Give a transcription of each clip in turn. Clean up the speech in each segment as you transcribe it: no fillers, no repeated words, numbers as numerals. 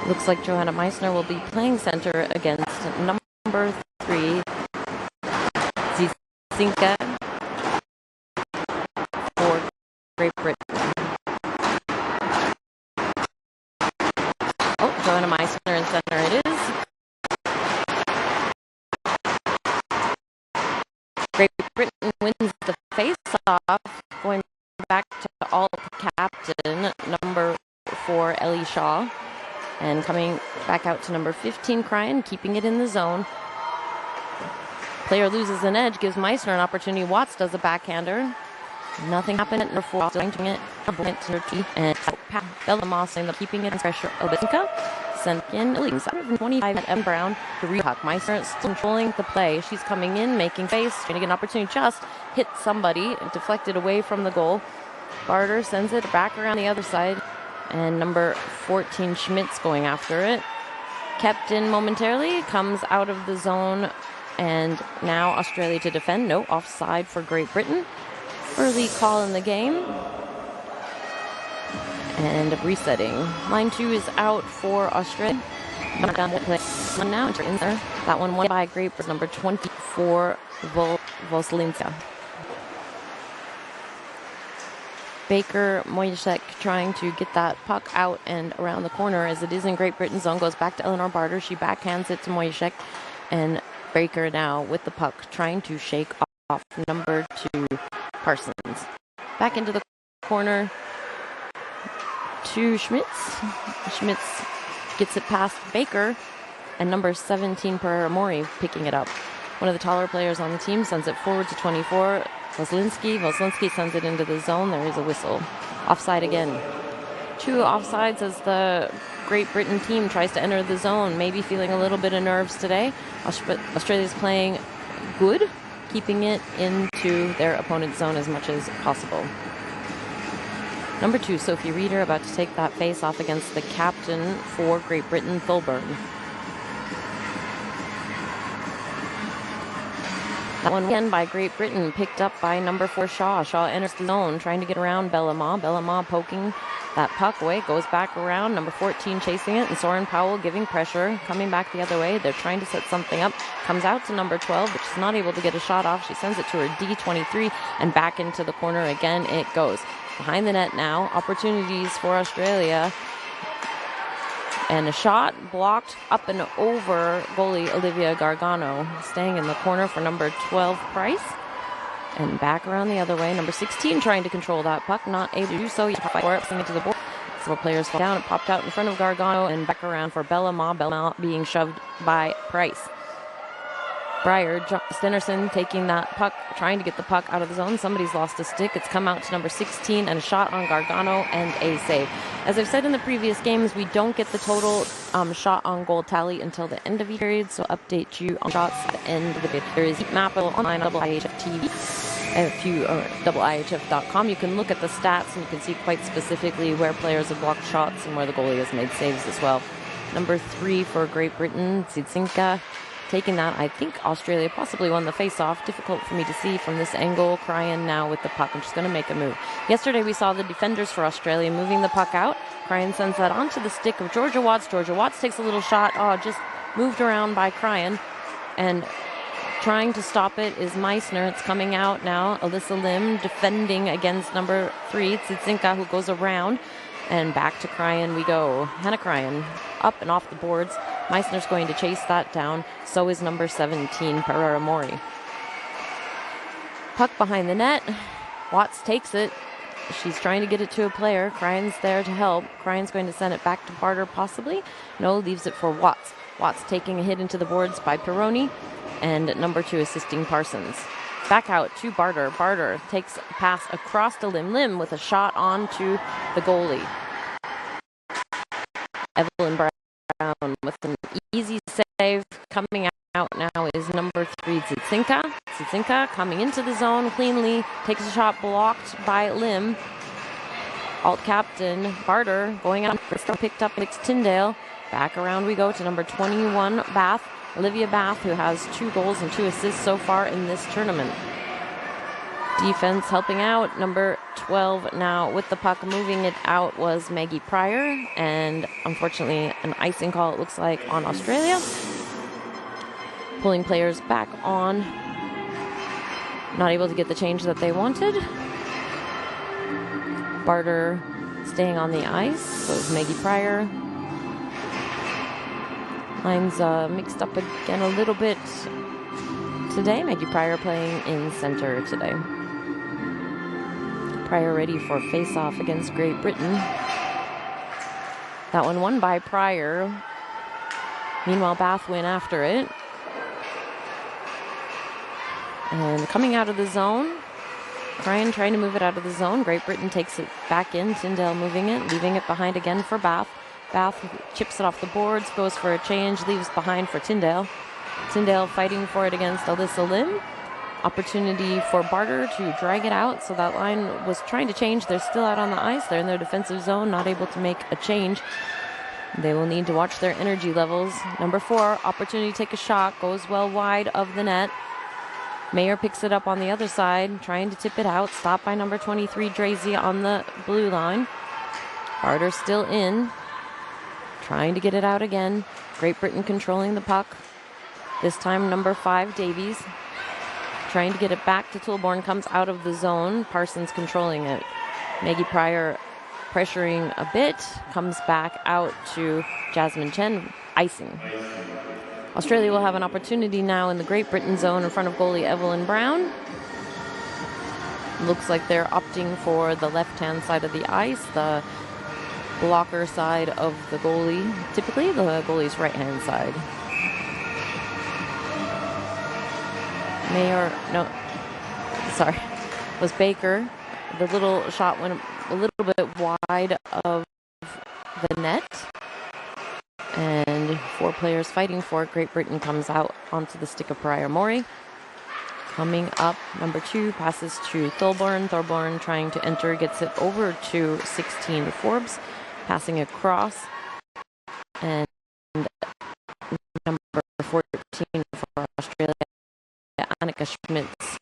Looks like Johanna Meissner will be playing center against number 3, Zizinka, for Great Britain. Oh, Johanna Meissner in center it is. Great Britain wins the face-off, going back to alt-captain number 4, Ellie Shaw. And coming back out to number 15, Cryan, keeping it in the zone. Player loses an edge, gives Meissner an opportunity. Watts does a backhander. Nothing happened at number 4. Doing it. And Bella Moss keeping it in pressure. Obisinka sent in. 25 at M. Brown to repuck. Meissner still controlling the play. She's coming in, making face, trying to get an opportunity. Just hit somebody and deflected away from the goal. Barter sends it back around the other side. And number 14, Schmitz, going after it. Kept in momentarily, comes out of the zone, and now Australia to defend. No offside for Great Britain. Early call in the game. And resetting. Line 2 is out for Australia. Now in there. That one won by Great Britain, number 24, Voslinska. Baker Moyashek trying to get that puck out and around the corner as it is in Great Britain's zone. Goes back to Eleanor Barter. She backhands it to Moyashek. And Baker now with the puck trying to shake off number 2, Parsons. Back into the corner to Schmitz. Schmitz gets it past Baker. And number 17, Pereira Mori, picking it up. One of the taller players on the team sends it forward to 24. Voslinski sends it into the zone. There is a whistle. Offside again. 2 offsides as the Great Britain team tries to enter the zone. Maybe feeling a little bit of nerves today. Australia's playing good, keeping it into their opponent's zone as much as possible. Number 2, Sophie Reeder, about to take that face off against the captain for Great Britain, Thulburn. That one again by Great Britain, picked up by number 4, Shaw. Shaw enters the zone, trying to get around Bellama. Bellama poking that puck away, goes back around. Number 14 chasing it, and Soren Powell giving pressure, coming back the other way. They're trying to set something up. Comes out to number 12, but she's not able to get a shot off. She sends it to her D23, and back into the corner again it goes. Behind the net now, opportunities for Australia. And a shot blocked up and over goalie Olivia Gargano. Staying in the corner for number 12, Price. And back around the other way. Number 16 trying to control that puck. Not able to do so. You fight for it, into the board. Several players fall down. It popped out in front of Gargano and back around for Bellama. Bellama being shoved by Price. Breyer, Stennerson taking that puck, trying to get the puck out of the zone. Somebody's lost a stick. It's come out to number 16 and a shot on Gargano and a save. As I've said in the previous games, we don't get the total shot on goal tally until the end of each period, so update you on shots at the end of the period. There is a map online on IHF TV. And if you IHF.com, you can look at the stats and you can see quite specifically where players have blocked shots and where the goalie has made saves as well. Number 3 for Great Britain, Zizinka. Taking that, I think Australia possibly won the face-off. Difficult for me to see from this angle. Cryan now with the puck. I'm just going to make a move. Yesterday we saw the defenders for Australia moving the puck out. Cryan sends that onto the stick of Georgia Watts. Georgia Watts takes a little shot. Oh, just moved around by Cryan. And trying to stop it is Meissner. It's coming out now. Alyssa Lim defending against number 3, Tsitsinka, who goes around. And back to Cryan we go. Hannah Cryan up and off the boards. Meissner's going to chase that down. So is number 17, Pereira Mori. Puck behind the net. Watts takes it. She's trying to get it to a player. Cryan's there to help. Cryan's going to send it back to Barter, possibly. No, leaves it for Watts. Watts taking a hit into the boards by Peroni. And number 2 assisting Parsons. Back out to Barter. Barter takes a pass across to Lim. Lim with a shot onto the goalie. Evelyn Brown with an easy save. Coming out now is number 3, Tsitsinka. Tsitsinka coming into the zone cleanly. Takes a shot blocked by Lim. Alt captain Barter going out. Picked up Nix Tyndale. Back around we go to number 21, Bath. Olivia Bath, who has 2 goals and 2 assists so far in this tournament. Defense helping out. Number 12 now with the puck. Moving it out was Maggie Pryor. And unfortunately, an icing call, it looks like, on Australia. Pulling players back on. Not able to get the change that they wanted. Barter staying on the ice. So it's Maggie Pryor. Lines mixed up again a little bit today. Maggie Pryor playing in center today. Pryor ready for face-off against Great Britain. That one won by Pryor. Meanwhile, Bath win after it. And coming out of the zone, Cryan trying to move it out of the zone. Great Britain takes it back in. Tyndale moving it, leaving it behind again for Bath. Bath chips it off the boards, goes for a change, leaves behind for Tyndale. Tyndale fighting for it against Alyssa Lim. Opportunity for Barter to drag it out. So that line was trying to change. They're still out on the ice. They're in their defensive zone, not able to make a change. They will need to watch their energy levels. Number 4, opportunity to take a shot. Goes well wide of the net. Mayer picks it up on the other side, trying to tip it out. Stopped by number 23, Drazy, on the blue line. Barter still in. Trying to get it out again. Great Britain controlling the puck. This time, number 5, Davies. Trying to get it back to Toulbourne, comes out of the zone. Parsons controlling it. Maggie Pryor pressuring a bit, comes back out to Jasmine Chen, icing. Australia will have an opportunity now in the Great Britain zone in front of goalie Evelyn Brown. Looks like they're opting for the left-hand side of the ice, the blocker side of the goalie. Typically, the goalie's right-hand side. Was Baker. The little shot went a little bit wide of the net. And 4 players fighting for it. Great Britain comes out onto the stick of Pryor Mori. Coming up, number 2 passes to Thorborn. Thorborn trying to enter, gets it over to 16 Forbes, passing across. And number 14 for Australia, Annika Schmitz,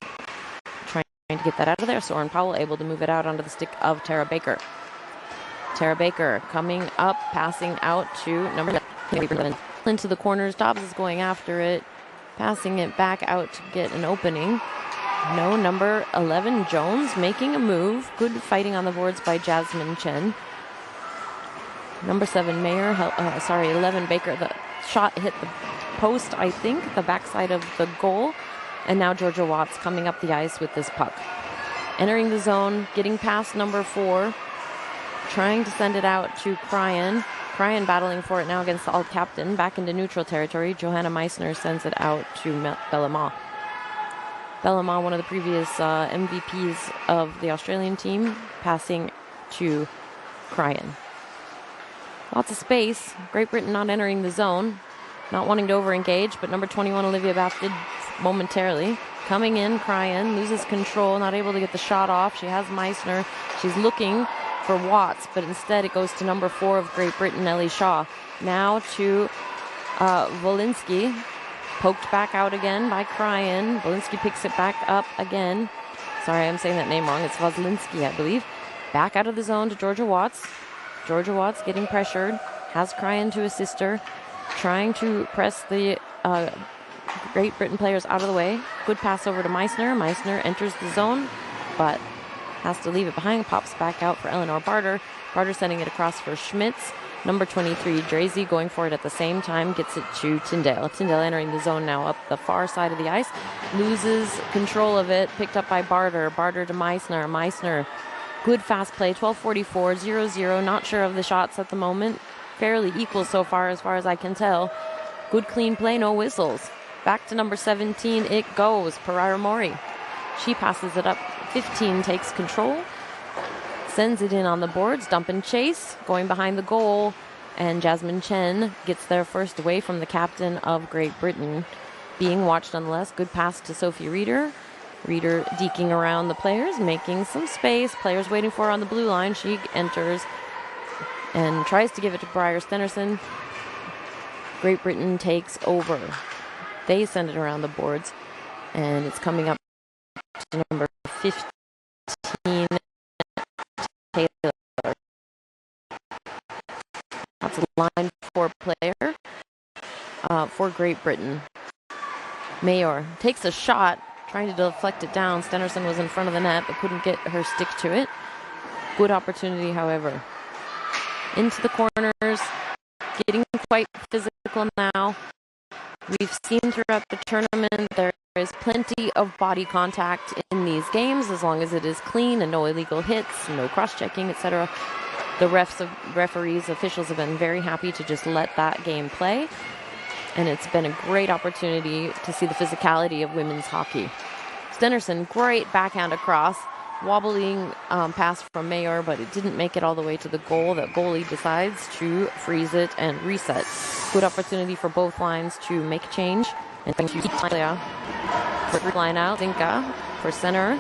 trying to get that out of there. Soren Powell able to move it out onto the stick of Tara Baker. Tara Baker coming up, passing out to number 7. Into the corners. Dobbs is going after it, passing it back out to get an opening. No, number 11, Jones, making a move. Good fighting on the boards by Jasmine Chen. Number 7, 11, Baker. The shot hit the post, I think, the backside of the goal. And now Georgia Watts coming up the ice with this puck. Entering the zone, getting past number 4. Trying to send it out to Cryan. Cryan battling for it now against the alt captain. Back into neutral territory. Johanna Meissner sends it out to Bellama. Bellama, one of the previous MVPs of the Australian team, passing to Cryan. Lots of space. Great Britain not entering the zone. Not wanting to over-engage, but number 21, Olivia Bath, did momentarily. Coming in, Cryan loses control, not able to get the shot off. She has Meissner. She's looking for Watts, but instead it goes to number 4 of Great Britain, Ellie Shaw. Now to Wolinski. Poked back out again by Cryan. Wolinski picks it back up again. Sorry, I'm saying that name wrong. It's Wozlinski, I believe. Back out of the zone to Georgia Watts. Georgia Watts getting pressured. Has Cryan to assist her. Trying to press the Great Britain players out of the way. Good pass over to Meissner. Meissner enters the zone, but has to leave it behind. Pops back out for Eleanor Barter. Barter sending it across for Schmitz. Number 23, Drazy, going for it at the same time. Gets it to Tyndale. Tyndale entering the zone now up the far side of the ice. Loses control of it. Picked up by Barter. Barter to Meissner. Meissner, good fast play. 12:44, 0-0. Not sure of the shots at the moment. Fairly equal so far as I can tell. Good clean play, no whistles. Back to number 17 it goes. Pryor Mori. She passes it up. 15 takes control. Sends it in on the boards. Dump and chase. Going behind the goal. And Jasmine Chen gets there first away from the captain of Great Britain. Being watched nonetheless. Good pass to Sophie Reeder. Reeder deking around the players. Making some space. Players waiting for her on the blue line. She enters and tries to give it to Briar Stenerson. Great Britain takes over. They send it around the boards, and it's coming up to number 15, Taylor. That's a line 4 player for Great Britain. Mayor takes a shot, trying to deflect it down. Stenerson was in front of the net, but couldn't get her stick to it. Good opportunity, however. Into the corners, getting quite physical now. We've seen throughout the tournament there is plenty of body contact in these games, as long as it is clean and no illegal hits, no cross-checking, etc. The referees, officials have been very happy to just let that game play. And it's been a great opportunity to see the physicality of women's hockey. Stenerson, great backhand across. Wobbling pass from Mayor, but it didn't make it all the way to the goal. The goalie decides to freeze it and reset. Good opportunity for both lines to make a change. And thank you, Australia, for line out. Zinka for center.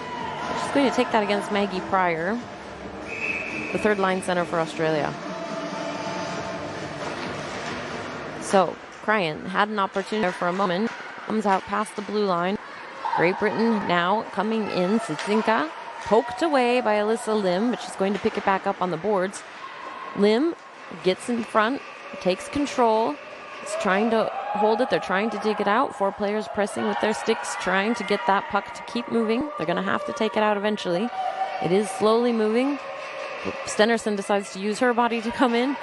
She's going to take that against Maggie Pryor, the third line center for Australia. So, Cryan had an opportunity for a moment. Comes out past the blue line. Great Britain now coming in. Zinka. Poked away by Alyssa Lim, but she's going to pick it back up on the boards. Lim gets in front, takes control. It's trying to hold it. They're trying to dig it out. 4 players pressing with their sticks, trying to get that puck to keep moving. They're going to have to take it out eventually. It is slowly moving. Stenerson decides to use her body to come in.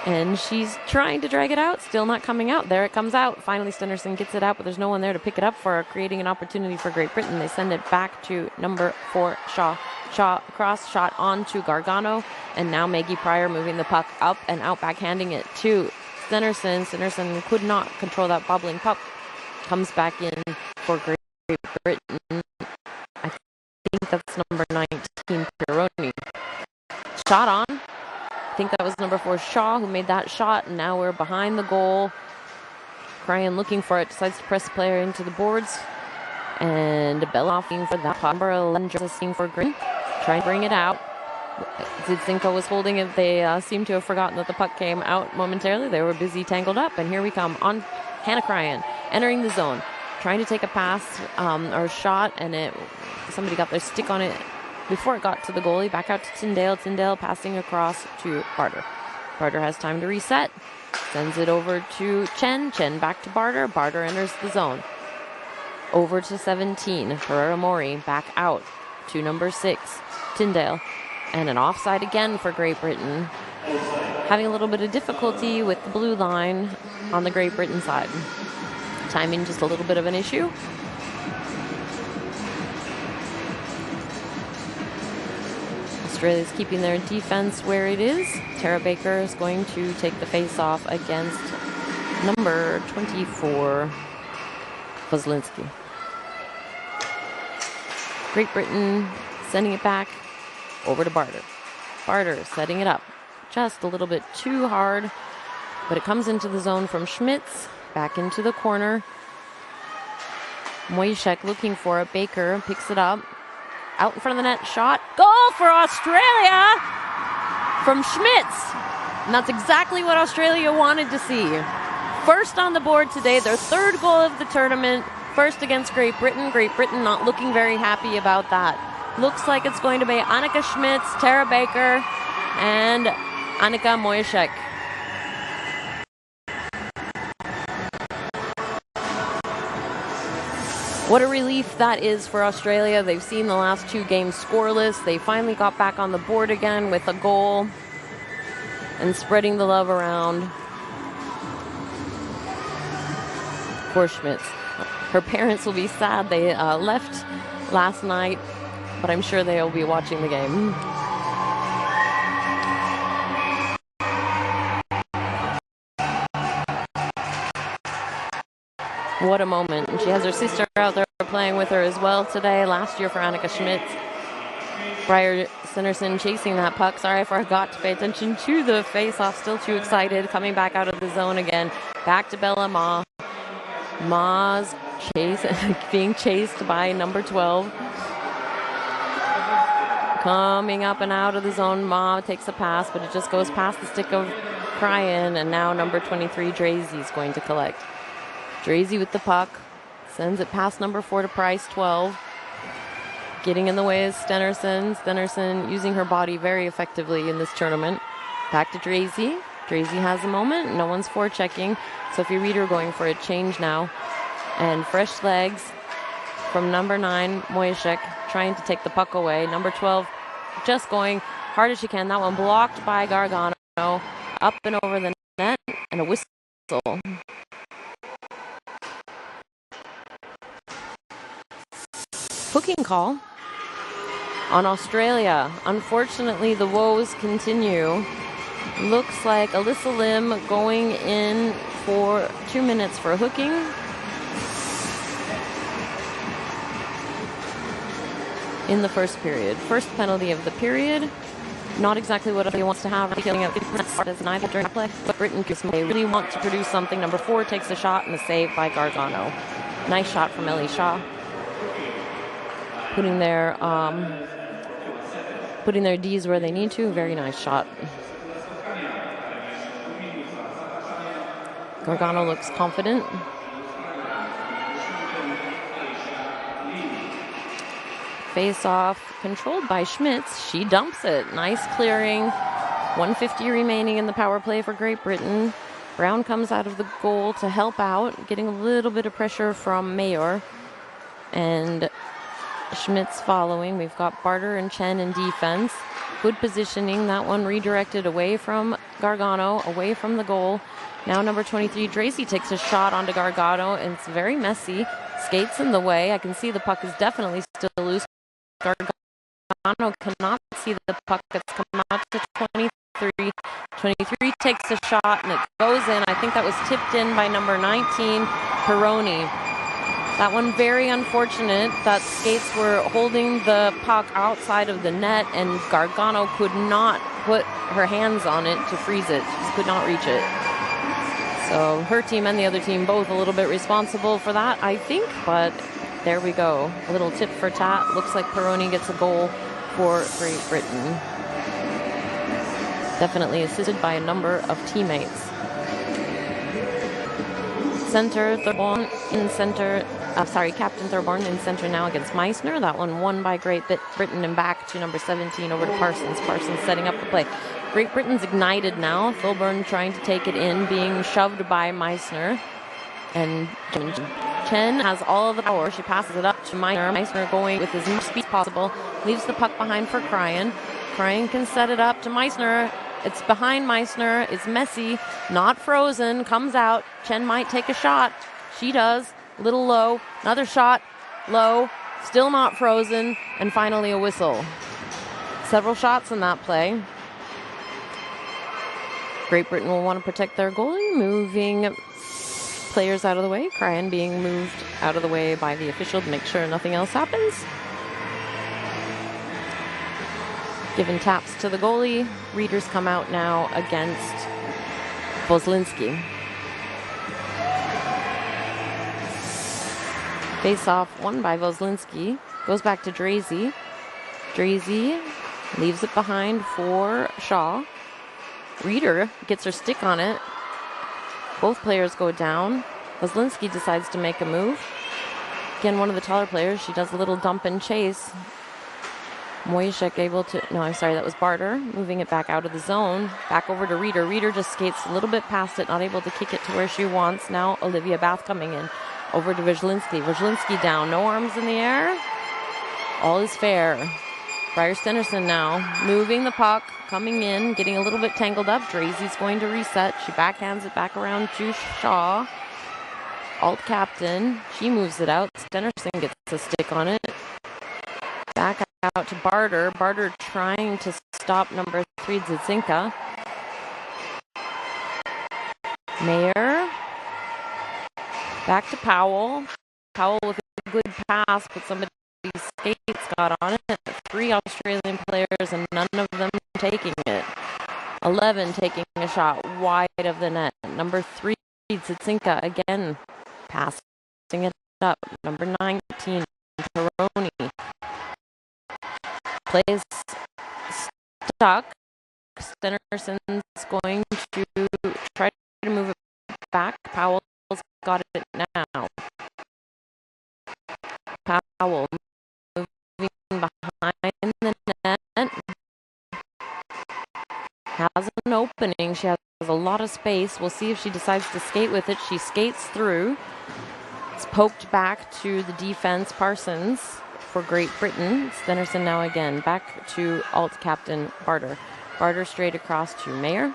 And she's trying to drag it out, still not coming out. There it comes out. Finally, Stenerson gets it out, but there's no one there to pick it up for her, creating an opportunity for Great Britain. They send it back to number 4, Shaw. Shaw cross shot on to Gargano, and now Maggie Pryor moving the puck up and out, backhanding it to Stenerson. Stenerson could not control that bobbling puck. Comes back in for Great Britain. I think that's number 19, Pironi. Shot on. I think that was number 4, Shaw, who made that shot, and now we're behind the goal. Cryan looking for it, decides to press the player into the boards, and Bella looking for that. Number 11 looking for Green, trying to bring it out. Zidzinko was holding it. They seem to have forgotten that the puck came out momentarily. They were busy tangled up, and here we come on Hannah Cryan, entering the zone, trying to take a pass or a shot, and somebody got their stick on it before it got to the goalie. Back out to Tyndale. Tyndale passing across to Barter. Barter has time to reset. Sends it over to Chen. Chen back to Barter. Barter enters the zone. Over to 17. Herrera Mori back out to number 6. Tyndale. And an offside again for Great Britain. Having a little bit of difficulty with the blue line on the Great Britain side. Timing just a little bit of an issue. Australia's keeping their defense where it is. Tara Baker is going to take the face-off against number 24, Kozlinski. Great Britain sending it back over to Barter. Barter setting it up just a little bit too hard, but it comes into the zone from Schmitz, back into the corner. Moishek looking for it. Baker picks it up. Out in front of the net, shot. Goal for Australia from Schmitz. And that's exactly what Australia wanted to see. First on the board today, their 3rd goal of the tournament. First against Great Britain. Great Britain not looking very happy about that. Looks like it's going to be Annika Schmitz, Tara Baker, and Annika Moishek. What a relief that is for Australia. They've seen the last 2 games scoreless. They finally got back on the board again with a goal and spreading the love around. Poor Schmitz. Her parents will be sad. They left last night, but I'm sure they will be watching the game. What a moment. And she has her sister out there playing with her as well today. Last year for Annika Schmitz. Briar Stenerson chasing that puck. Sorry, I forgot to pay attention to the face-off. Still too excited. Coming back out of the zone again. Back to Bella Ma. Ma's being chased by number 12. Coming up and out of the zone. Ma takes a pass, but it just goes past the stick of Cryan. And now number 23, Drazy, is going to collect. Drazy with the puck, sends it past number 4 to Price, 12. Getting in the way is Stenerson. Stenerson using her body very effectively in this tournament. Back to Drazy. Drazy has a moment. No one's forechecking. Sophie Reeder going for a change now. And fresh legs from number 9, Moyashek, trying to take the puck away. Number 12 just going hard as she can. That one blocked by Gargano. Up and over the net, and a whistle. Hooking call on Australia. Unfortunately, the woes continue. Looks like Alyssa Lim going in for 2 minutes for hooking. In the first period. First penalty of the period. Not exactly what Australia wants to have. Feeling out as neither during play, but Britain they really want to produce something. Number 4 takes a shot and a save by Gargano. Nice shot from Ellie Shaw. Putting their D's where they need to. Very nice shot. Gargano looks confident. Face off, controlled by Schmitz. She dumps it. Nice clearing. 1:50 remaining in the power play for Great Britain. Brown comes out of the goal to help out, getting a little bit of pressure from Mayor. And Schmitz following. We've got Barter and Chen in defense. Good positioning. That one redirected away from Gargano, away from the goal. Now number 23, Dracy takes a shot onto Gargano, and it's very messy. Skates in the way. I can see the puck is definitely still loose. Gargano cannot see the puck. It's come out to 23. 23 takes a shot, and it goes in. I think that was tipped in by number 19, Peroni. That one very unfortunate that skates were holding the puck outside of the net, and Gargano could not put her hands on it to freeze it. She just could not reach it. So her team and the other team both a little bit responsible for that, I think, but there we go. A little tip for tat. Looks like Peroni gets a goal for Great Britain. Definitely assisted by a number of teammates. Center, Thorborn in center. Captain Thorborn in center now against Meissner. That one won by Great Britain, and back to number 17 over to Parsons. Parsons setting up the play. Great Britain's ignited now. Thorborn trying to take it in, being shoved by Meissner. And Chen has all of the power. She passes it up to Meissner. Meissner going with as much speed as possible. Leaves the puck behind for Cryan. Cryan can set it up to Meissner. It's behind Meissner. It's messy. Not frozen. Comes out. Chen might take a shot. She does. Little low. Another shot. Low. Still not frozen. And finally a whistle. Several shots in that play. Great Britain will want to protect their goalie. Moving players out of the way. Cryan being moved out of the way by the official to make sure nothing else happens. Giving taps to the goalie. Readers come out now against Wozlinski. Face off won by Wozlinski. Goes back to Drazy. Drazy leaves it behind for Shaw. Reeder gets her stick on it. Both players go down. Wozlinski decides to make a move. Again, one of the taller players. She does a little dump and chase. Moyashek able to... No, I'm sorry, that was Barter. Moving it back out of the zone. Back over to Reeder. Reeder just skates a little bit past it, not able to kick it to where she wants. Now Olivia Bath coming in. Over to Wozlinski. Wozlinski down. No arms in the air. All is fair. Briar Stenerson now moving the puck, coming in, getting a little bit tangled up. Drazy's going to reset. She backhands it back around to Shaw. Alt captain. She moves it out. Stenerson gets a stick on it. Back out to Barter. Barter trying to stop number 3, Zitzinka. Mayer. Back to Powell. Powell with a good pass, but somebody's skates got on it. 3 Australian players and none of them taking it. 11 taking a shot wide of the net. Number 3, Zitzinka again passing it up. Number 19, Peroni. Plays stuck. Stenerson's going to try to move it back. Powell's got it now. Powell moving lot of space. We'll see if she decides to skate with it. She skates through. It's poked back to the defense, Parsons, for Great Britain. Stennerson now again. Back to alt captain Barter. Barter straight across to Mayer.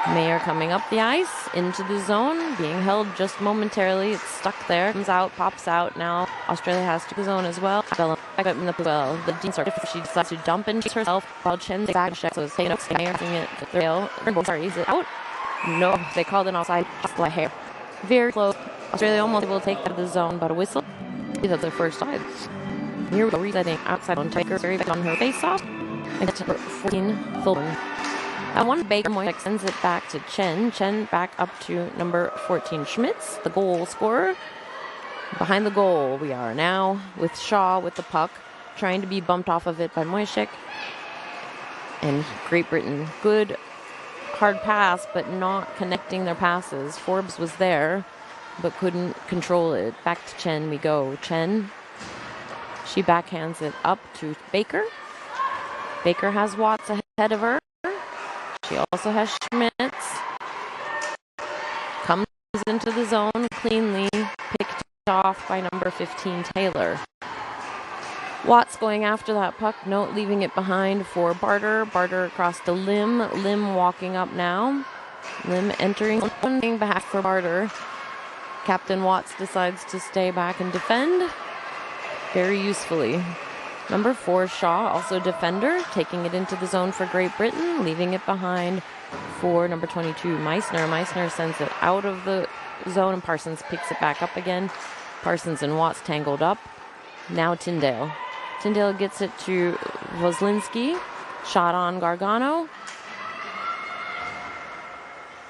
Mayer coming up the ice, into the zone, being held just momentarily. It's stuck there. Comes out, pops out. Now Australia has to the zone as well. Bella back up in the well. The Dean starts. She decides to dump into herself while Chen back. So it's taken up. Mayer seeing it to the rail. Sorry, is it out? No, they called an offside. Just the hair. Very close. Australia almost able to take out of the zone, but a whistle. That's their first side. Here we go, resetting outside on Tiger. Very back on her face-off. And it's number 14, Fulton. That one, Baker Moyek sends it back to Chen. Chen back up to number 14, Schmitz, the goal scorer. Behind the goal we are now with Shaw with the puck, trying to be bumped off of it by Moyshek. And Great Britain, good hard pass, but not connecting their passes. Forbes was there, but couldn't control it. Back to Chen we go. Chen, she backhands it up to Baker. Baker has Watts ahead of her. She also has Schmitz. Comes into the zone cleanly, picked off by number 15, Taylor. Watts going after that puck, no, leaving it behind for Barter. Barter across to Lim. Lim walking up now. Lim entering, back for Barter. Captain Watts decides to stay back and defend very usefully. Number 4, Shaw, also defender, taking it into the zone for Great Britain, leaving it behind for number 22, Meissner. Meissner sends it out of the zone, and Parsons picks it back up again. Parsons and Watts tangled up. Now Tyndale. Tyndale gets it to Wozlinski. Shot on Gargano.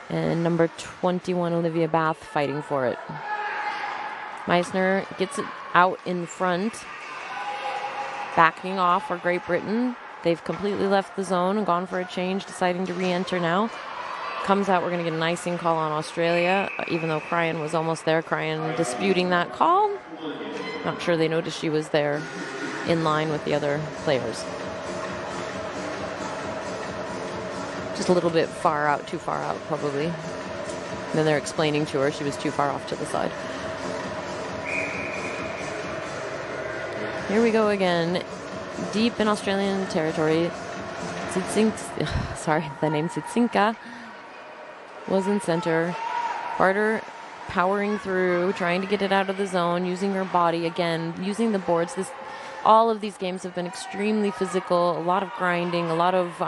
And number 21, Olivia Bath, fighting for it. Meissner gets it out in front. Backing off for Great Britain. They've completely left the zone and gone for a change, deciding to re-enter now. Comes out, we're going to get an icing call on Australia, even though Cryan was almost there. Cryan disputing that call. Not sure they noticed she was there in line with the other players. Just a little bit far out, too far out probably. And then they're explaining to her she was too far off to the side. Here we go again, deep in Australian territory. The name Tsitsinka was in center. Barter powering through, trying to get it out of the zone, using her body again, using the boards. All of these games have been extremely physical, a lot of grinding, a lot of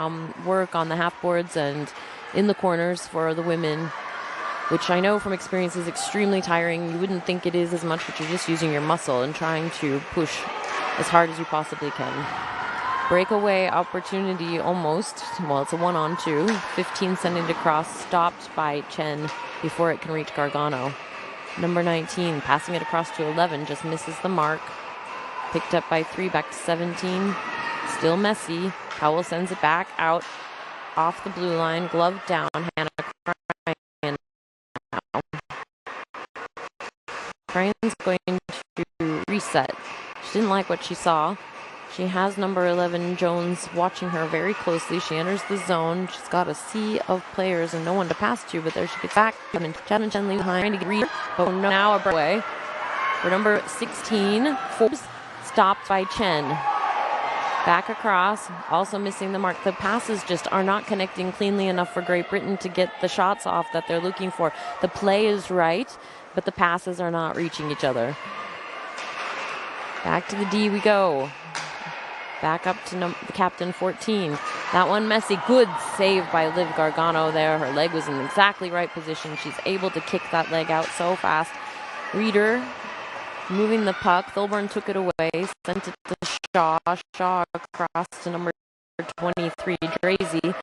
work on the half boards and in the corners for the women, which I know from experience is extremely tiring. You wouldn't think it is as much, but you're just using your muscle and trying to push as hard as you possibly can. Breakaway opportunity almost. Well, it's a 1-on-2. 15 sending it across, stopped by Chen before it can reach Gargano. Number 19 passing it across to 11, just misses the mark. Picked up by 3, back to 17. Still messy. Powell sends it back out off the blue line, glove down. Hannah Cryan now. Cryan's going to reset. She didn't like what she saw. She has number 11, Jones, watching her very closely. She enters the zone. She's got a sea of players and no one to pass to, but there she gets back. And Chen leaves behind to get read. But now a breakaway for number 16, Forbes, stopped by Chen. Back across, also missing the mark. The passes just are not connecting cleanly enough for Great Britain to get the shots off that they're looking for. The play is right, but the passes are not reaching each other. Back to the D we go. Back up to the captain 14. That one messy. Good save by Liv Gargano there. Her leg was in exactly right position. She's able to kick that leg out so fast. Reeder moving the puck. Thilburn took it away. Sent it to Shaw. Shaw across to number 23, Drazy.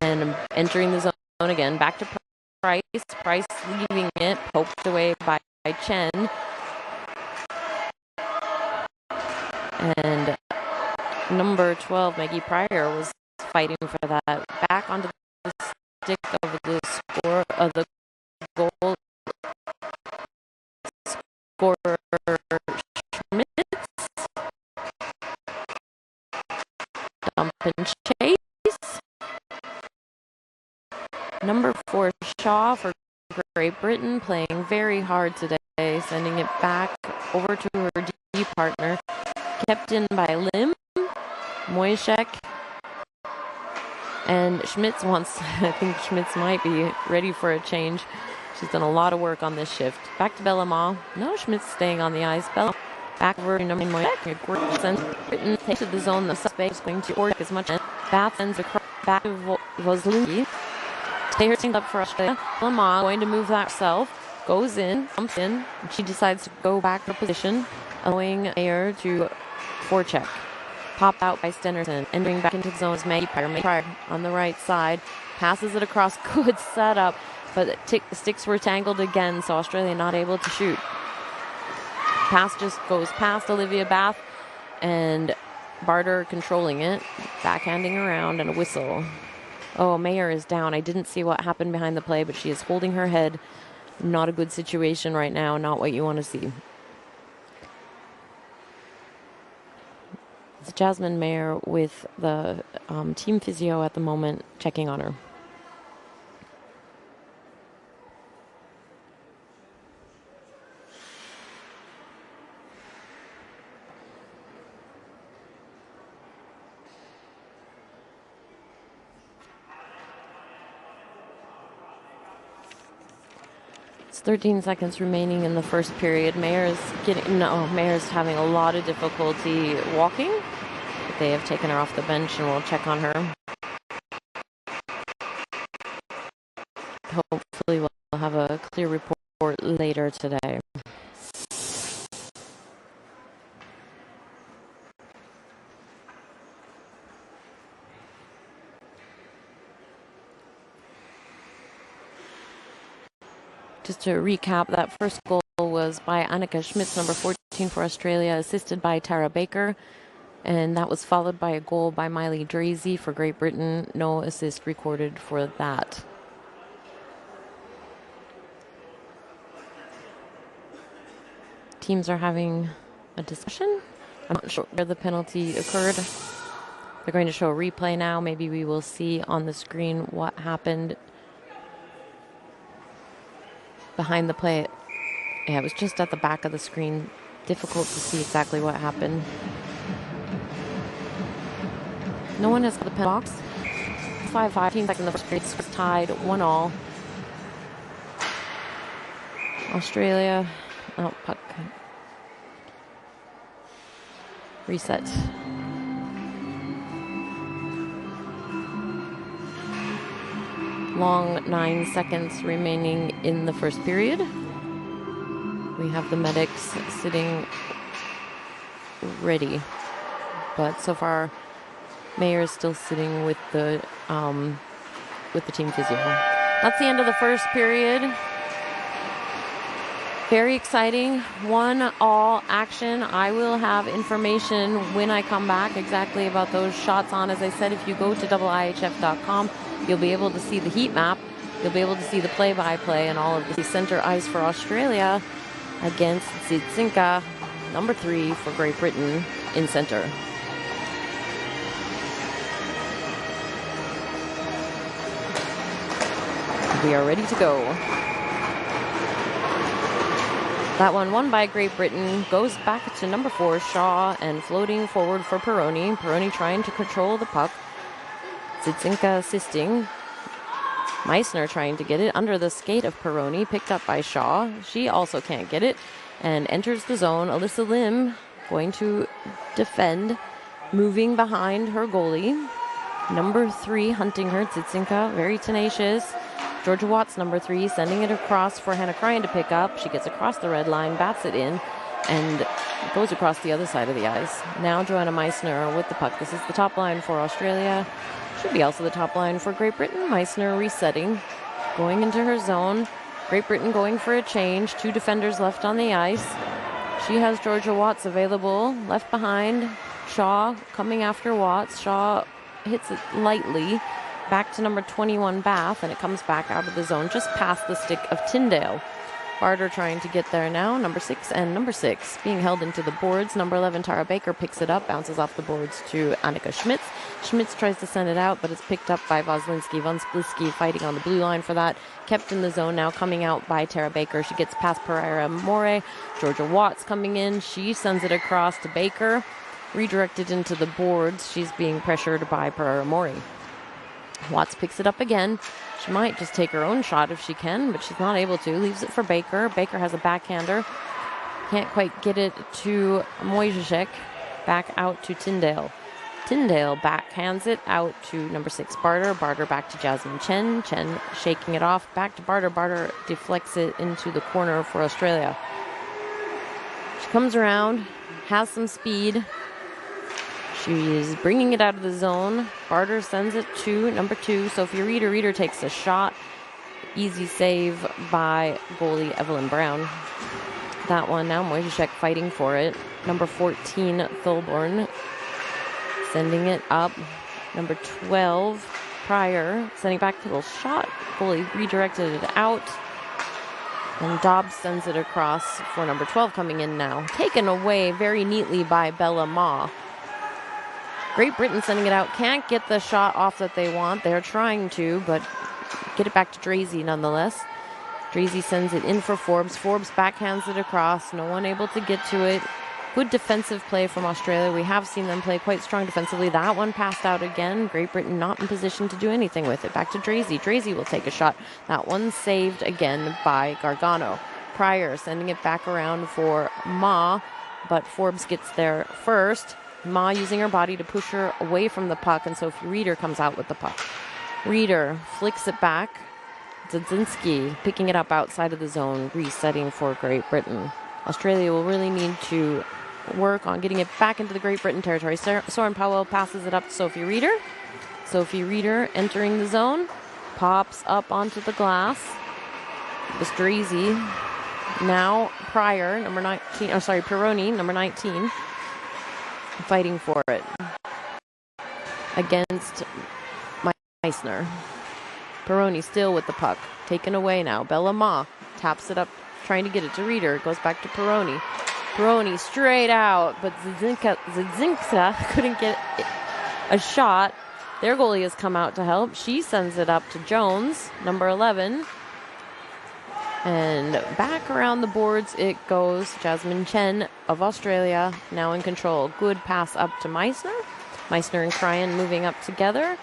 And entering the zone again. Back to Price. Price leaving it. Poked away by Chen. And number 12, Maggie Pryor, was fighting for that. Back onto the stick of the score of the goal scorer Schmitz. Dump and chase. Number Number 4, Shaw for Great Britain, playing very hard today, sending it back over to her D partner. Kept in by Lim, Moishek, and Schmitz wants, I think Schmitz might be ready for a change. She's done a lot of work on this shift. Back to Bellama. No, Schmitz staying on the ice. Bellama back over to number 9, Moishek. Sends Britain takes to the zone. The suspect is going to work as much as Bath sends across back to Voslinski. Stay her things up for Australia. Bellama going to move that herself. Goes in, jumps in. She decides to go back to position, allowing Mayer to forecheck. Popped out by Stenerson. Entering back into the zone is Maggie Pryor on the right side. Passes it across. Good setup. But the sticks were tangled again, so Australia not able to shoot. Pass just goes past Olivia Bath, and Barter controlling it. Backhanding around, and a whistle. Oh, Mayer is down. I didn't see what happened behind the play, but she is holding her head. Not a good situation right now. Not what you want to see. It's Jasmine Mayer with the team physio at the moment, checking on her. It's 13 seconds remaining in the first period. Mayer's having a lot of difficulty walking. But they have taken her off the bench, and we'll check on her. Hopefully we'll have a clear report later today. Just to recap, that first goal was by Annika Schmitz, number 14 for Australia, assisted by Tara Baker. And that was followed by a goal by Miley Drazy for Great Britain. No assist recorded for that. Teams are having a discussion. I'm not sure where the penalty occurred. They're going to show a replay now. Maybe we will see on the screen what happened behind the play. Yeah, it was just at the back of the screen. Difficult to see exactly what happened. No one has got the pen box. 5-5 seconds in the first period. Was tied 1-1. Australia. Oh, puck. Reset. Long 9 seconds remaining in the first period. We have the medics sitting ready, but so far Mayer is still sitting with the team physio. That's the end of the first period. Very exciting. 1-1 action. I will have information when I come back exactly about those shots on. As I said, if you go to IIHF.com, you'll be able to see the heat map. You'll be able to see the play-by-play and all of the center ice for Australia against Zitsinka, number 3 for Great Britain in center. We are ready to go. That one won by Great Britain, goes back to number 4, Shaw, and floating forward for Peroni. Peroni trying to control the puck. Zitsinka assisting. Meissner trying to get it under the skate of Peroni, picked up by Shaw. She also can't get it and enters the zone. Alyssa Lim going to defend, moving behind her goalie. Number 3 hunting her, Zitsinka, very tenacious. Georgia Watts, number 3, sending it across for Hannah Cryan to pick up. She gets across the red line, bats it in, and goes across the other side of the ice. Now Joanna Meissner with the puck. This is the top line for Australia. Should be also the top line for Great Britain. Meissner resetting, going into her zone. Great Britain going for a change. 2 defenders left on the ice. She has Georgia Watts available. Left behind, Shaw coming after Watts. Shaw hits it lightly. Back to number 21, Bath, and it comes back out of the zone just past the stick of Tyndale. Barter trying to get there now. Number 6 and number 6 being held into the boards. Number 11, Tara Baker, picks it up, bounces off the boards to Annika Schmitz. Schmitz tries to send it out, but it's picked up by Voslinski. Voslinski fighting on the blue line for that. Kept in the zone now, coming out by Tara Baker. She gets past Pereira More. Georgia Watts coming in. She sends it across to Baker. Redirected into the boards. She's being pressured by Pereira More. Watts picks it up again. She might just take her own shot if she can, but she's not able to. Leaves it for Baker. Baker has a backhander. Can't quite get it to Mojžíšek. Back out to Tyndale. Tyndale backhands it out to number 6, Barter. Barter back to Jasmine Chen. Chen shaking it off. Back to Barter. Barter deflects it into the corner for Australia. She comes around, has some speed. She is bringing it out of the zone. Barter sends it to number 2, Sophie Reeder. Reeder takes a shot. Easy save by goalie Evelyn Brown. That one now, Mojžíšek fighting for it. Number 14, Thulborn, sending it up. Number 12, Pryor, sending back to the shot. Goalie redirected it out. And Dobbs sends it across for number 12 coming in now. Taken away very neatly by Bella Ma. Great Britain sending it out. Can't get the shot off that they want. They're trying to, but get it back to Drazy nonetheless. Drazy sends it in for Forbes. Forbes backhands it across. No one able to get to it. Good defensive play from Australia. We have seen them play quite strong defensively. That one passed out again. Great Britain not in position to do anything with it. Back to Drazy. Drazy will take a shot. That one saved again by Gargano. Pryor sending it back around for Ma, but Forbes gets there first. Ma using her body to push her away from the puck, and Sophie Reeder comes out with the puck. Reeder flicks it back. Dzadzinski picking it up outside of the zone, resetting for Great Britain. Australia will really need to work on getting it back into the Great Britain territory. Soren Powell passes it up to Sophie Reeder. Sophie Reeder entering the zone, pops up onto the glass. It was Drazy. Now Pryor, number 19, Peroni, number 19. Fighting for it against Meissner. Peroni still with the puck. Taken away now. Bella Ma taps it up, trying to get it to Reeder. It goes back to Peroni. Peroni straight out, but Zdzinska couldn't get a shot. Their goalie has come out to help. She sends it up to Jones, number 11. And back around the boards it goes. Jasmine Chen of Australia now in control. Good pass up to Meissner. Meissner and Cryan moving up together.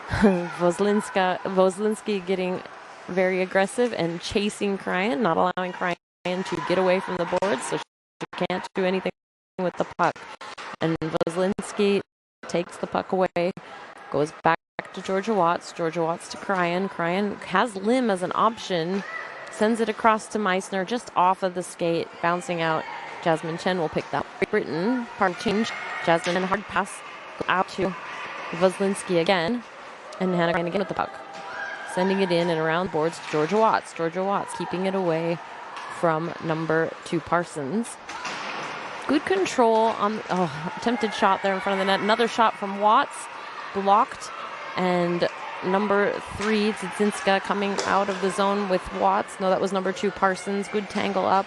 Voslinski getting very aggressive and chasing Cryan, not allowing Cryan to get away from the boards, so she can't do anything with the puck. And Voslinski takes the puck away, goes back to Georgia Watts. Georgia Watts to Cryan. Cryan has Lim as an option. Sends it across to Meissner, just off of the skate, bouncing out. Jasmine Chen will pick that. Britain, part change. Jasmine and hard pass out to Voslinski again. And Hannah Cryan again with the puck. Sending it in and around boards to Georgia Watts. Georgia Watts keeping it away from number 2 Parsons. Good control on, attempted shot there in front of the net. Another shot from Watts, blocked. And number 3, Dzadzinska coming out of the zone with Watts. No, that was number 2, Parsons. Good tangle up.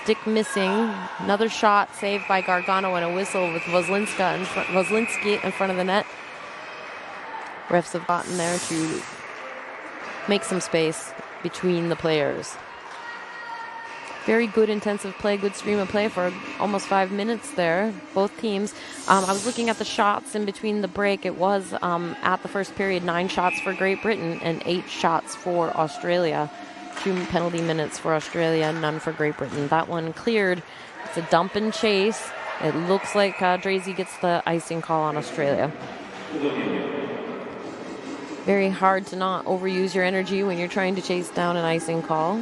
Stick missing. Another shot saved by Gargano and a whistle with Voslinski in front of the net. Refs have gotten there to make some space between the players. Very good intensive play, good stream of play for almost 5 minutes there, both teams. I was looking at the shots in between the break. It was, at the first period, 9 shots for Great Britain and 8 shots for Australia. 2 penalty minutes for Australia, none for Great Britain. That one cleared. It's a dump and chase. It looks like Drazy gets the icing call on Australia. Very hard to not overuse your energy when you're trying to chase down an icing call.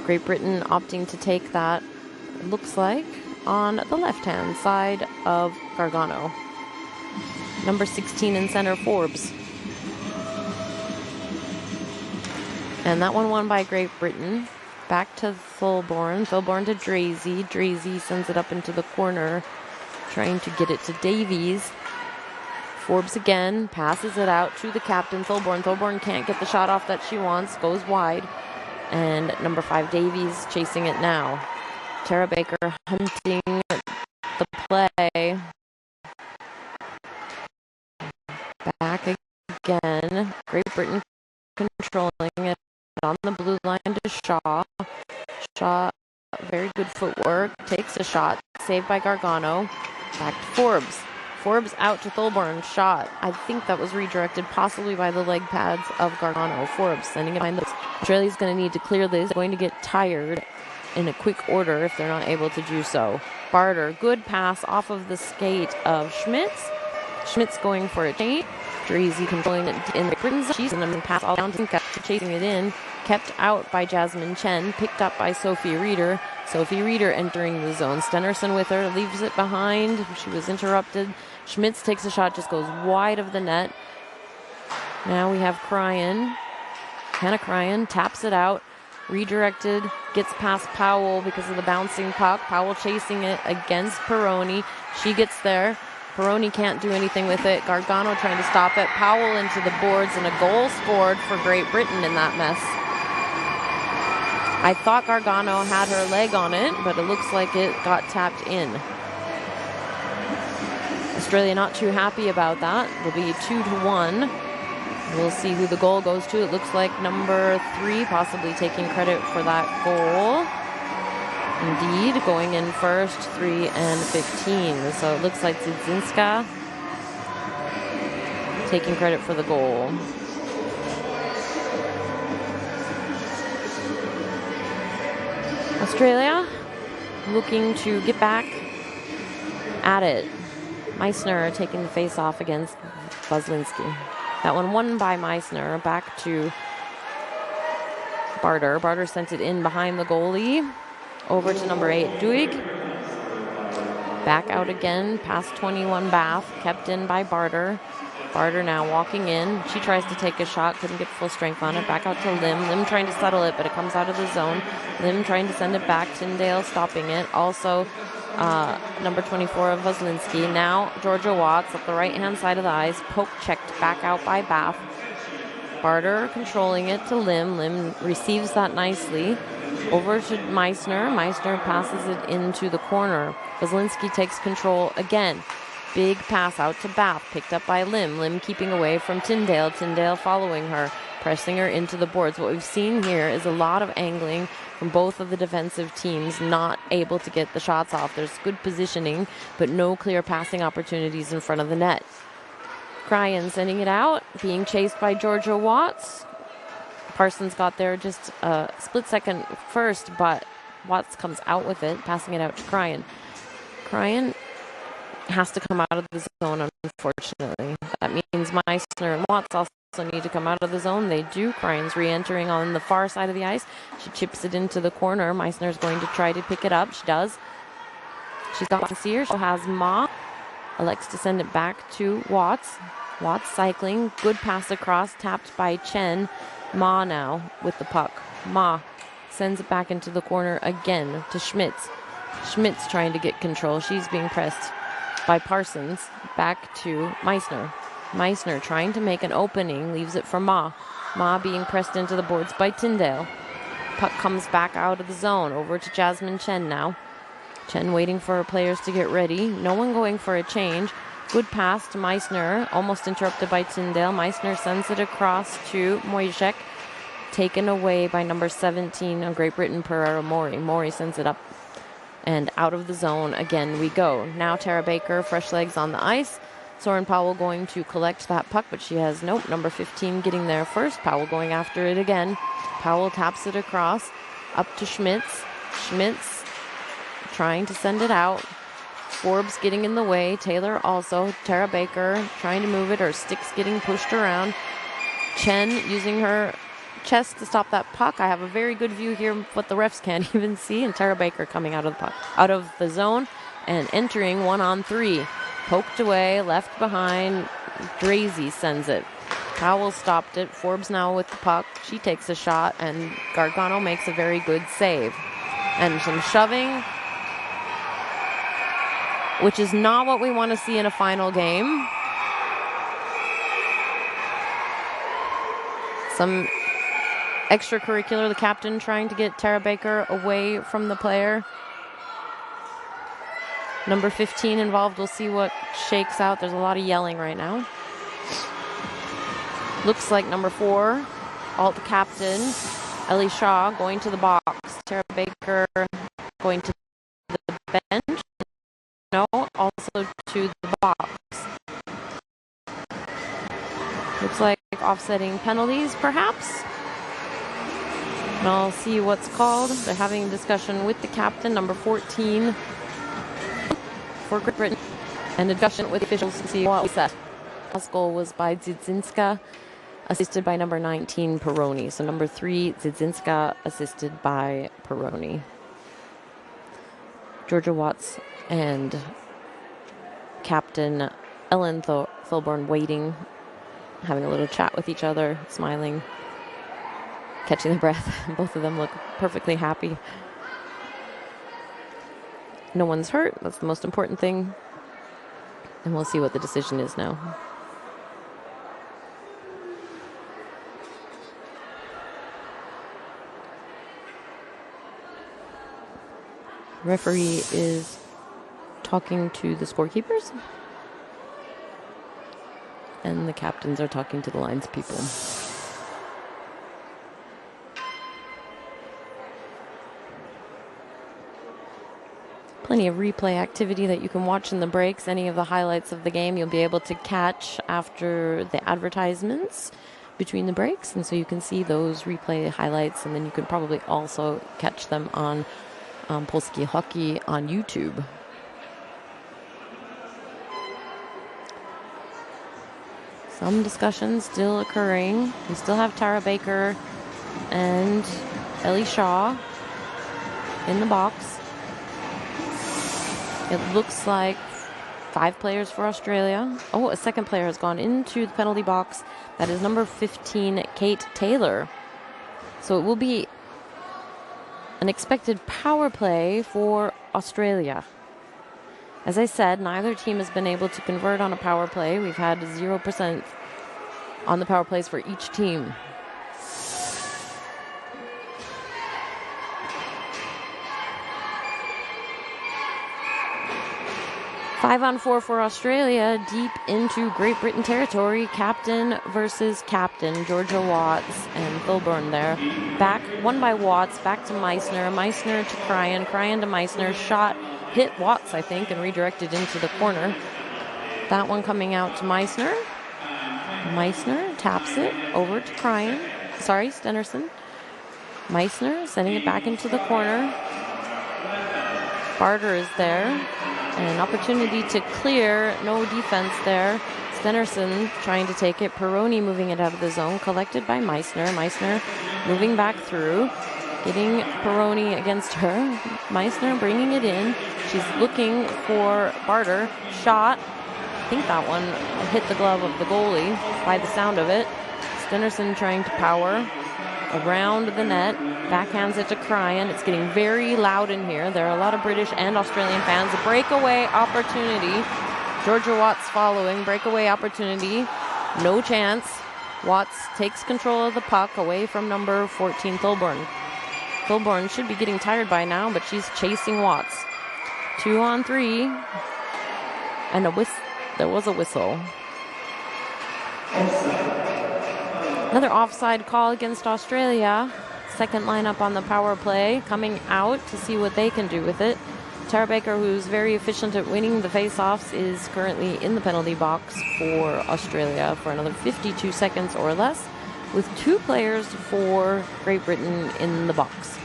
Great Britain opting to take that, it looks like, on the left-hand side of Gargano. Number 16 in center, Forbes. And that one won by Great Britain. Back to Thulborn. Thulborn to Drazy. Drazy sends it up into the corner, trying to get it to Davies. Forbes again, passes it out to the captain, Thulborn. Thulborn can't get the shot off that she wants, goes wide. and number 5 Davies chasing it now. Tara Baker hunting the play. Back again. Great Britain controlling it on the blue line to Shaw. Shaw, very good footwork, takes a shot, saved by Gargano. Back to Forbes. Forbes out to Thulborn, shot. I think that was redirected possibly by the leg pads of Gargano. Forbes sending it behind this. Australia's going to need to clear this. They're going to get tired in a quick order if they're not able to do so. Barter, good pass off of the skate of Schmitz. Schmitz going for a change. Drazy controlling it in the Britain zone. She's going to pass all down to Zinka, chasing it in. Kept out by Jasmine Chen. Picked up by Sophie Reeder. Sophie Reeder entering the zone. Stenerson with her. Leaves it behind. She was interrupted. Schmitz takes a shot. Just goes wide of the net. Now we have Cryan. Hannah Cryan taps it out. Redirected. Gets past Powell because of the bouncing puck. Powell chasing it against Peroni. She gets there. Peroni can't do anything with it. Gargano trying to stop it. Powell into the boards, and a goal scored for Great Britain in that mess. I thought Gargano had her leg on it, but it looks like it got tapped in. Australia not too happy about that. It'll be 2-1. We'll see who the goal goes to. It looks like number 3 possibly taking credit for that goal. Indeed, going in first, 3 and 15. So it looks like Zidzinska taking credit for the goal. Australia looking to get back at it. Meissner taking the face off against Buzlinski. That one won by Meissner. Back to Barter. Barter sent it in behind the goalie. Over to number 8, Duig. Back out again, past 21 Bath. Kept in by Barter. Barter now walking in. She tries to take a shot, couldn't get full strength on it. Back out to Lim. Lim trying to settle it, but it comes out of the zone. Lim trying to send it back. Tyndale stopping it. Also, number 24 of Voslinski. Now, Georgia Watts at the right-hand side of the ice. Poke checked back out by Bath. Barter controlling it to Lim. Lim receives that nicely. Over to Meissner. Meissner passes it into the corner. Voslinski takes control again. Big pass out to Bath. Picked up by Lim. Lim keeping away from Tyndale. Tyndale following her. Pressing her into the boards. What we've seen here is a lot of angling from both of the defensive teams, not able to get the shots off. There's good positioning, but no clear passing opportunities in front of the net. Cryan sending it out. Being chased by Georgia Watts. Parsons got there just a split second first, but Watts comes out with it, passing it out to Cryan. Cryan has to come out of the zone, unfortunately. That means Meissner and Watts also need to come out of the zone. They do. Cryan's re-entering on the far side of the ice. She chips it into the corner. Meissner's going to try to pick it up. She does. She's got Sear. She has Ma. Elects to send it back to Watts. Watts cycling. Good pass across. Tapped by Chen. Ma now with the puck. Ma sends it back into the corner again to Schmitz. Schmitz trying to get control. She's being pressed by Parsons. Back to Meissner. Meissner trying to make an opening. Leaves it for Ma. Ma being pressed into the boards by Tyndale. Puck comes back out of the zone. Over to Jasmine Chen now. Chen waiting for her players to get ready. No one going for a change. Good pass to Meissner. Almost interrupted by Tyndale. Meissner sends it across to Mojcik. Taken away by number 17 of Great Britain, Pereira Mori. Mori sends it up and out of the zone. Again we go. Now Tara Baker, fresh legs on the ice. Soren Powell going to collect that puck, but she has nope. Number 15 getting there first. Powell going after it again. Powell taps it across. Up to Schmitz. Schmitz trying to send it out. Forbes getting in the way. Taylor also. Tara Baker trying to move it. Her stick's getting pushed around. Chen using her chest to stop that puck. I have a very good view here, what the refs can't even see. And Tara Baker coming out of the puck, out of the zone and entering 1-on-3. Poked away, left behind. Drazy sends it. Powell stopped it. Forbes now with the puck. She takes a shot, and Gargano makes a very good save. And some shoving, which is not what we want to see in a final game. extracurricular, the captain trying to get Tara Baker away from the player. Number 15 involved. We'll see what shakes out. There's a lot of yelling right now. Looks like number 4, alt captain, Ellie Shaw, going to the box. Tara Baker going to the bench. No, also to the box. Looks like offsetting penalties, perhaps. And I'll see what's called. They're having a discussion with the captain, number 14, for Great Britain, and a discussion with officials to see what was set. Last goal was by Dzidzinska, assisted by number 19, Peroni. So number 3, Dzidzinska, assisted by Peroni. Georgia Watts and Captain Ellen Thilborn waiting, having a little chat with each other, smiling, catching their breath. Both of them look perfectly happy. No one's hurt. That's the most important thing. And we'll see what the decision is now. Referee is talking to the scorekeepers, and the captains are talking to the lines people. Plenty of replay activity that you can watch in the breaks. Any of the highlights of the game you'll be able to catch after the advertisements between the breaks, and so you can see those replay highlights, and then you can probably also catch them on Polski Hockey on YouTube. Some discussion still occurring. We still have Tara Baker and Ellie Shaw in the box. It looks like 5 players for Australia. Oh, a second player has gone into the penalty box. That is number 15, Kate Taylor. So it will be an expected power play for Australia. As I said, neither team has been able to convert on a power play. We've had 0% on the power plays for each team. Five-on-4 for Australia, deep into Great Britain territory. Captain versus captain. Georgia Watts and Thilborn there. Back, won by Watts, back to Meissner. Meissner to Cryan. Cryan to Meissner. Shot hit Watts, I think, and redirected into the corner. That one coming out to Meissner. Meissner taps it over to Cryan. Sorry, Stenerson. Meissner sending it back into the corner. Barter is there. And an opportunity to clear. No defense there. Stenerson trying to take it. Peroni moving it out of the zone. Collected by Meissner. Meissner moving back through. Getting Peroni against her. Meissner bringing it in. She's looking for Barter. Shot. I think that one hit the glove of the goalie by the sound of it. Stenerson trying to power around the net. Backhands it to Cryan. It's getting very loud in here. There are a lot of British and Australian fans. A breakaway opportunity. Georgia Watts following. Breakaway opportunity. No chance. Watts takes control of the puck away from number 14, Thilborn. Thilborn should be getting tired by now, but she's chasing Watts. 2-on-3. And there was a whistle. Another offside call against Australia. Second lineup on the power play coming out to see what they can do with it. Tara Baker, who's very efficient at winning the face-offs, is currently in the penalty box for Australia for another 52 seconds or less, with 2 players for Great Britain in the box.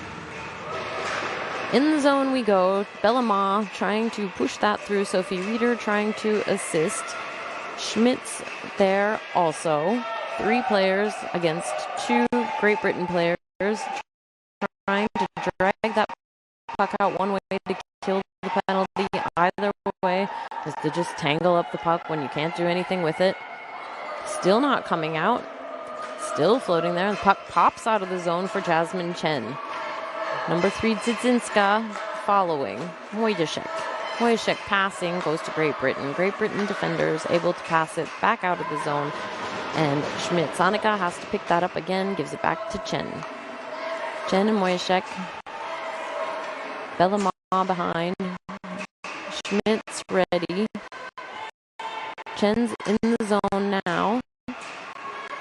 In the zone we go. Bellama trying to push that through. Sophie Reeder trying to assist. Schmitz there also. 3 players against 2 Great Britain players, trying to drag that puck out one way to kill the penalty. Either way is to just tangle up the puck when you can't do anything with it. Still not coming out. Still floating there. The puck pops out of the zone for Jasmine Chen. Number 3, Dzidzinska following. Wojciech passing, goes to Great Britain. Great Britain defenders able to pass it back out of the zone And Schmitz. Annika has to pick that up again, gives it back to Chen. Chen and Moyashek. Bellama behind. Schmitz ready. Chen's in the zone now.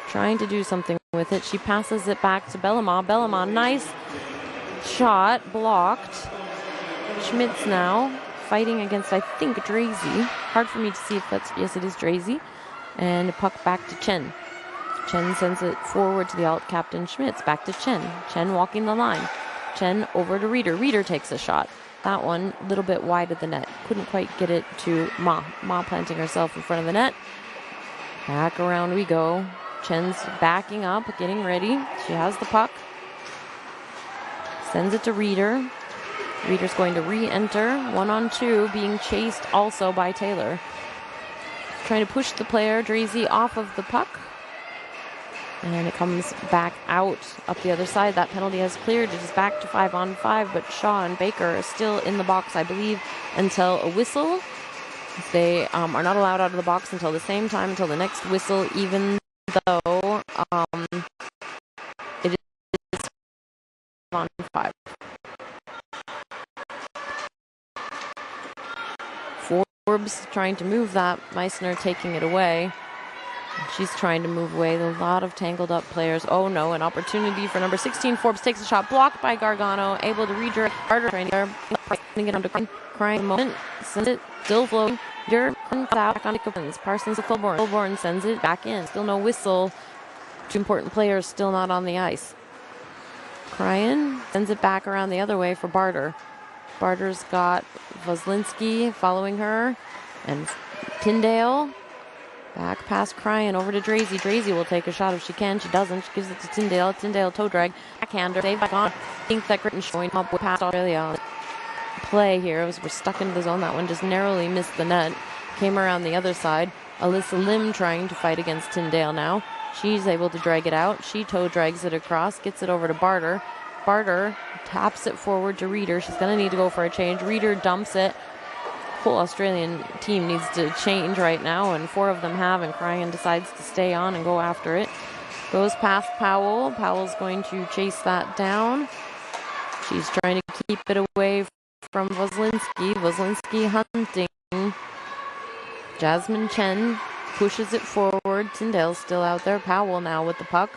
Trying to do something with it. She passes it back to Bellama. Bellama, nice shot, blocked. Schmitz now fighting against, I think, Drazy. Hard for me to see if that's, yes, it is Drazy. And puck back to Chen. Chen sends it forward to the alt captain Schmitz. Back to Chen. Chen walking the line. Chen over to Reeder. Reeder takes a shot. That one a little bit wide of the net. Couldn't quite get it to Ma. Ma planting herself in front of the net. Back around we go. Chen's backing up, getting ready. She has the puck. Sends it to Reeder. Reeder's going to re-enter. 1-on-2, being chased also by Taylor. Trying to push the player, Drazy, off of the puck. And it comes back out up the other side. That penalty has cleared. It is back to 5-on-5, but Shaw and Baker are still in the box, I believe, until a whistle. They are not allowed out of the box until the same time, until the next whistle, even though it is 5-on-5. Forbes trying to move that. Meissner taking it away. She's trying to move away. A lot of tangled up players. Oh no, an opportunity for number 16. Forbes takes a shot, blocked by Gargano, able to redirect. Carter trying to get onto crying moment. Sends it, still flowing. Back on Nickopins. Parsons to Colborne. Colborne sends it back in. Still no whistle. Two important players still not on the ice. Cryan sends it back around the other way for Barter. Barter's got Voslinski following her. And Tyndale. Back past Cryan over to Drazy. Drazy will take a shot if she can. She doesn't. She gives it to Tyndale. Tyndale toe drag. Backhander. Save back on. I think that Gritton showing up with past Australia. Play here. We're stuck into the zone. That one just narrowly missed the net. Came around the other side. Alyssa Lim trying to fight against Tyndale now. She's able to drag it out. She toe drags it across. Gets it over to Barter. Barter taps it forward to Reeder. She's going to need to go for a change. Reeder dumps it. Whole Australian team needs to change right now, and four of them have, and Cryan decides to stay on and go after it. Goes past Powell. Powell's going to chase that down. She's trying to keep it away from Voslinski. Voslinski hunting. Jasmine Chen pushes it forward. Tyndale's still out there. Powell now with the puck.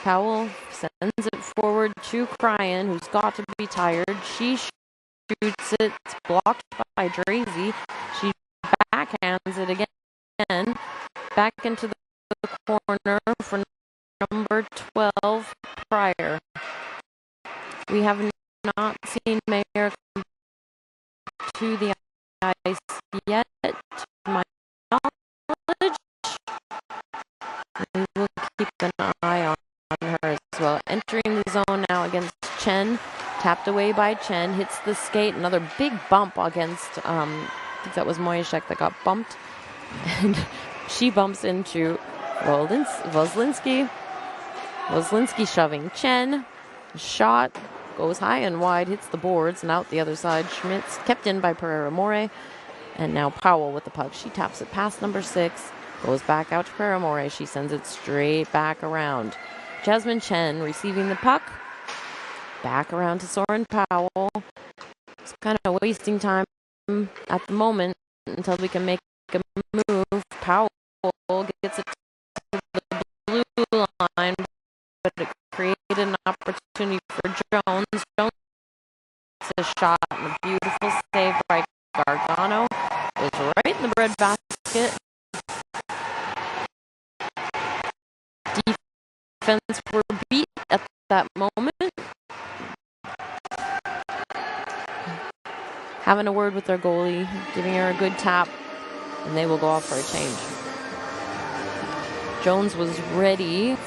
Powell sends it forward to Cryan, who's got to be tired. She shoots it. It's blocked by Drazy. She backhands it again. Back into the corner for number 12, Pryor. We have not seen Mayer come to the ice yet, to my knowledge. And we'll keep an eye on her as well. Entering the zone now against Chen. Tapped away by Chen, hits the skate. Another big bump against, I think that was Moyashek that got bumped. And she bumps into Voslinski. Voslinski shoving Chen. Shot goes high and wide, hits the boards and out the other side. Schmitz kept in by Pereira More. And now Powell with the puck. She taps it past number 6. Goes back out to Pereira More. She sends it straight back around. Jasmine Chen receiving the puck. Back around to Soren Powell. It's kind of wasting time at the moment until we can make a move. Powell gets it to the blue line, but it created an opportunity for Jones. Jones gets a shot and a beautiful save by Gargano. It was right in the breadbasket. Defense were beat at that moment. Having a word with their goalie, giving her a good tap, and they will go off for a change. Jones was ready.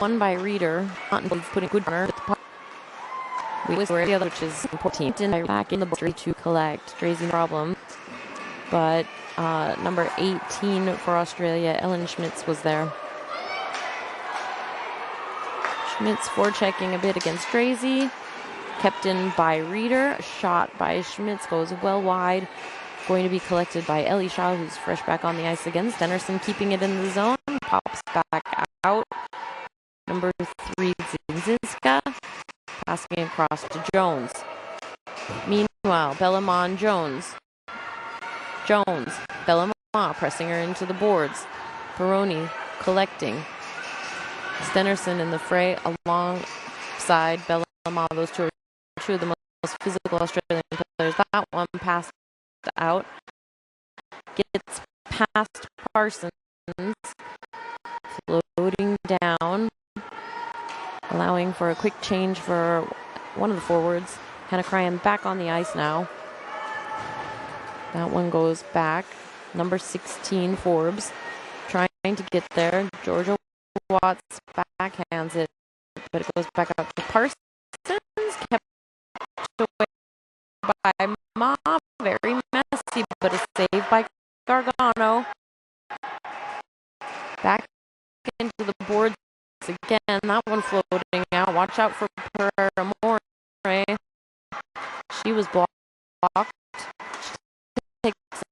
Won by Reeder. Putting good on her. We were the other, which is important. Back in the box to collect. Crazy problem. But number 18 for Australia, Ellen Schmitz, was there. Schmitz forechecking a bit against Drazy. Kept in by Reeder. A shot by Schmitz goes well wide. Going to be collected by Ellie Shaw, who's fresh back on the ice again. Stennerson keeping it in the zone. pops back out. Number 3, Zinzinska, passing across to Jones. Meanwhile, Bellamont Jones. Bellamont pressing her into the boards. Peroni collecting. Stenerson in the fray alongside Bellamont. Those two are two of the most physical Australian players. That one passed out. Gets past Parsons. Floating down. Allowing for a quick change for one of the forwards. Hannah Cryan back on the ice now. That one goes back. Number 16, Forbes, trying to get there. Georgia Watts backhands it, but it goes back out to Parsons. Kept away by Ma. Very messy, but a save by Gargano. Back into the boards again. That one floating out. Watch out for Pereira More. She was blocked. She takes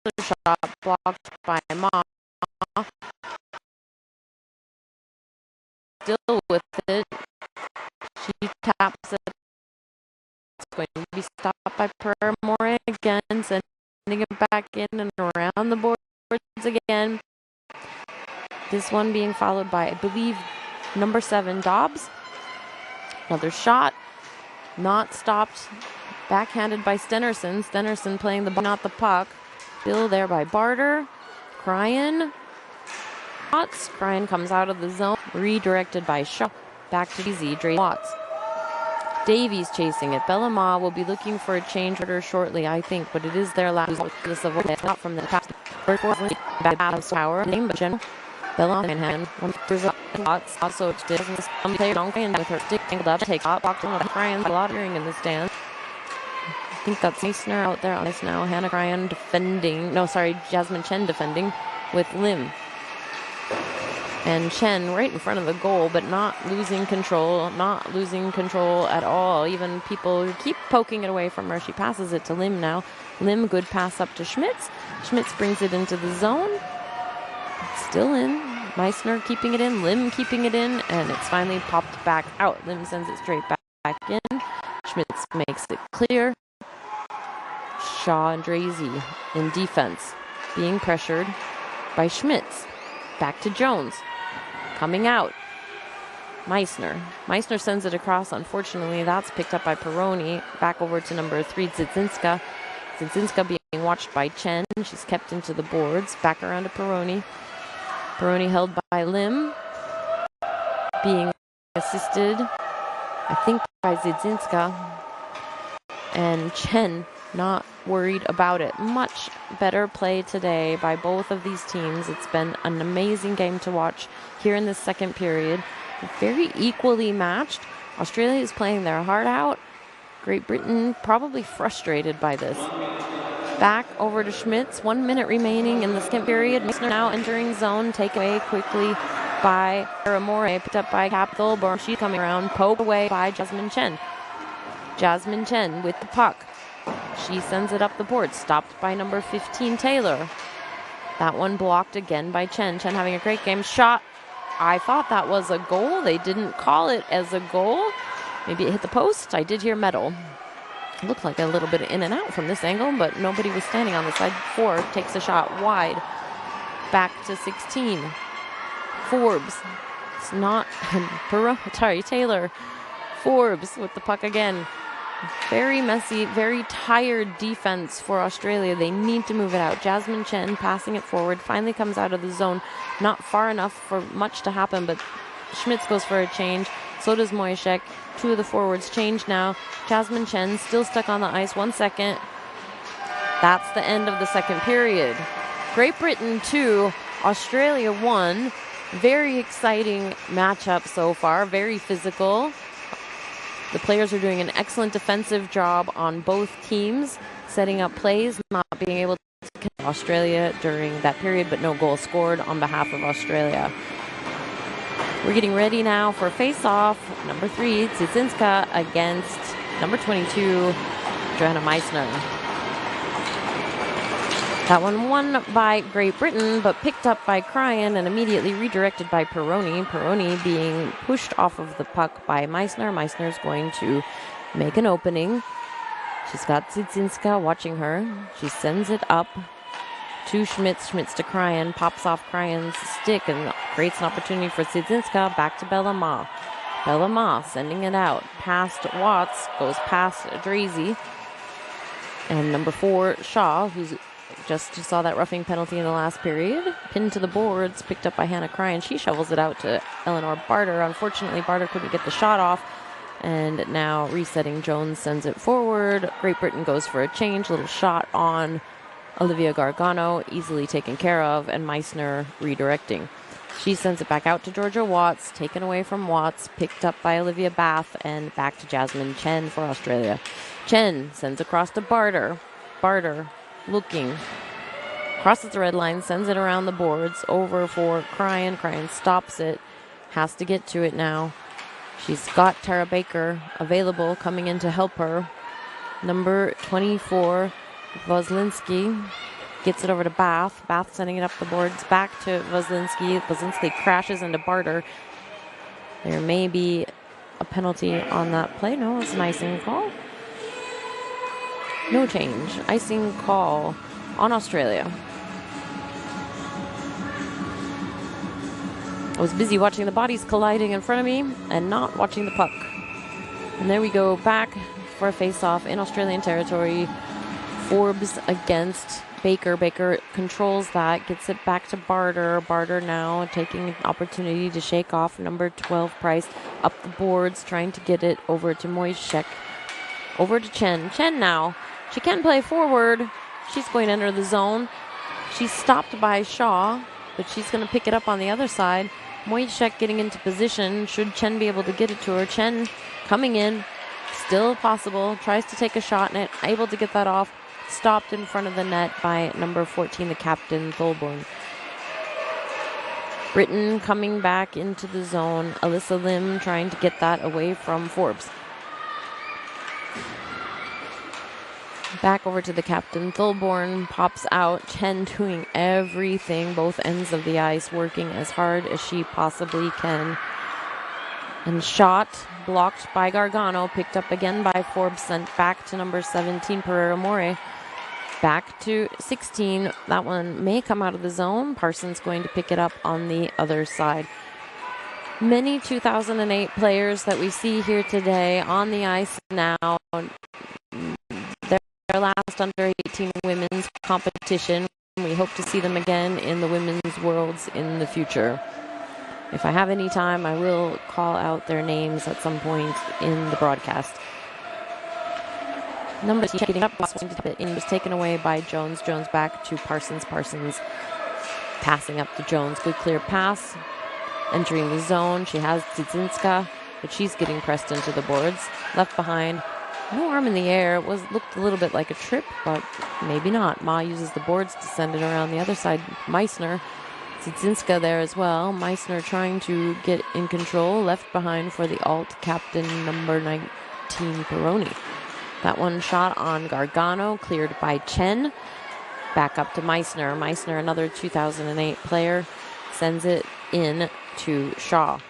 a shot blocked by Ma. Still with it. She taps it. It's going to be stopped by Pereira More again, sending it back in and around the boards again. This one being followed by, I believe, number 7, Dobbs. Another shot. Not stopped. Backhanded by Stenerson. Stenerson playing the ball, not the puck. Still there by Barter. Cryan. Cryan comes out of the zone. Redirected by Shaw. Back to Easy. Dre Watts. Davies chasing it. Bellamont will be looking for a change order shortly, I think, but it is their last. This not from the top. Power name, but general. Bellamont in hand. There's a lot. Also, it's some player don't with her stick angled up. Take up. Walked on Cryan. A lot of hearing in the stand. I think that's Meissner out there on this now. Hannah Cryan defending. No, sorry, Jasmine Chen defending with Lim. And Chen right in front of the goal, but not losing control at all. Even people keep poking it away from her. She passes it to Lim now. Lim, good pass up to Schmitz. Schmitz brings it into the zone. It's still in. Meissner keeping it in. Lim keeping it in. And it's finally popped back out. Lim sends it straight back in. Schmitz makes it clear. Shaw and Drazy in defense. Being pressured by Schmitz. Back to Jones. Coming out. Meissner. Meissner sends it across. Unfortunately, that's picked up by Peroni. Back over to number 3, Zinzinska. Zinzinska being watched by Chen. She's kept into the boards. Back around to Peroni. Peroni held by Lim. Being assisted, I think, by Zinzinska. And Chen not worried about it. Much better play today by both of these teams. It's been an amazing game to watch here in the second period. Very equally matched. Australia is playing their heart out. Great Britain probably frustrated by this. Back over to Schmitz. 1 minute remaining in the second period. Meissner now entering zone. Take away quickly by Amore. Picked up by Capital. She's coming around. Poked away by Jasmine Chen. Jasmine Chen with the puck. She sends it up the board. Stopped by number 15, Taylor. That one blocked again by Chen. Chen having a great game. Shot. I thought that was a goal. They didn't call it as a goal. Maybe it hit the post. I did hear metal. It looked like a little bit in and out from this angle, but nobody was standing on the side. 4 takes a shot wide. Back to 16. Forbes. It's not Taylor. Forbes with the puck again. Very messy, very tired defense for Australia. They need to move it out. Jasmine Chen passing it forward. Finally comes out of the zone. Not far enough for much to happen, but Schmitz goes for a change. So does Moishek. 2 of the forwards change now. Jasmine Chen still stuck on the ice. 1 second. That's the end of the second period. Great Britain 2, Australia 1. Very exciting matchup so far. Very physical. The players are doing an excellent defensive job on both teams, setting up plays, not being able to catch Australia during that period, but no goal scored on behalf of Australia. We're getting ready now for face-off. Number 3, Zinzinska against number 22, Johanna Meissner. That one won by Great Britain, but picked up by Cryan and immediately redirected by Peroni. Peroni being pushed off of the puck by Meissner. Meissner's going to make an opening. She's got Zidzinska watching her. She sends it up to Schmitz. Schmitz to Cryan. Pops off Cryan's stick and creates an opportunity for Zidzinska. Back to Bellama. Bellama sending it out. Past Watts. Goes past Drazy. And number 4, Shaw, who's just saw that roughing penalty in the last period. Pinned to the boards. Picked up by Hannah Cryan. She shovels it out to Eleanor Barter. Unfortunately, Barter couldn't get the shot off. And now resetting, Jones sends it forward. Great Britain goes for a change. Little shot on Olivia Gargano, easily taken care of, and Meissner redirecting. She sends it back out to Georgia Watts, taken away from Watts, picked up by Olivia Bath, and back to Jasmine Chen for Australia. Chen sends across to Barter. Barter looking. Crosses the red line, sends it around the boards, over for Cryan. Cryan stops it, has to get to it now. She's got Tara Baker available, coming in to help her. Number 24, Voslinski, gets it over to Bath. Bath sending it up the boards, back to Voslinski. Voslinski crashes into Barter. There may be a penalty on that play. No, it's an icing call. No change. Icing call on Australia. I was busy watching the bodies colliding in front of me and not watching the puck. And there we go, back for a face-off in Australian territory. Forbes against Baker. Baker controls that, gets it back to Barter. Barter now taking an opportunity to shake off number 12 Price up the boards, trying to get it over to Moishek. Over to Chen. Chen now. She can play forward. She's going to enter the zone. She's stopped by Shaw, but she's going to pick it up on the other side. Moishek getting into position. Should Chen be able to get it to her? Chen coming in. Still possible. Tries to take a shot and able to get that off. Stopped in front of the net by number 14, the captain, Tholborn. Britain coming back into the zone. Alyssa Lim trying to get that away from Forbes. Back over to the captain. Tholborn pops out. Chen doing everything, both ends of the ice, working as hard as she possibly can. And shot blocked by Gargano, picked up again by Forbes, sent back to number 17, Pereira More. Back to 16. That one may come out of the zone. Parsons going to pick it up on the other side. Many 2008 players that we see here today on the ice now. Their last under 18 women's competition. We hope to see them again in the women's worlds in the future. If I have any time, I will call out their names at some point in the broadcast. Number 2 getting up, it was taken away by Jones. Jones back to Parsons. Parsons passing up to Jones. Good clear pass. Entering the zone. She has Zidzinska, but she's getting pressed into the boards. Left behind. No arm in the air. It looked a little bit like a trip, but maybe not. Ma uses the boards to send it around the other side. Meissner. Zidzinska there as well. Meissner trying to get in control. Left behind for the alt captain, number 19, Peroni. That one shot on Gargano, cleared by Chen. Back up to Meissner. Meissner, another 2008 player, sends it in to Shaw.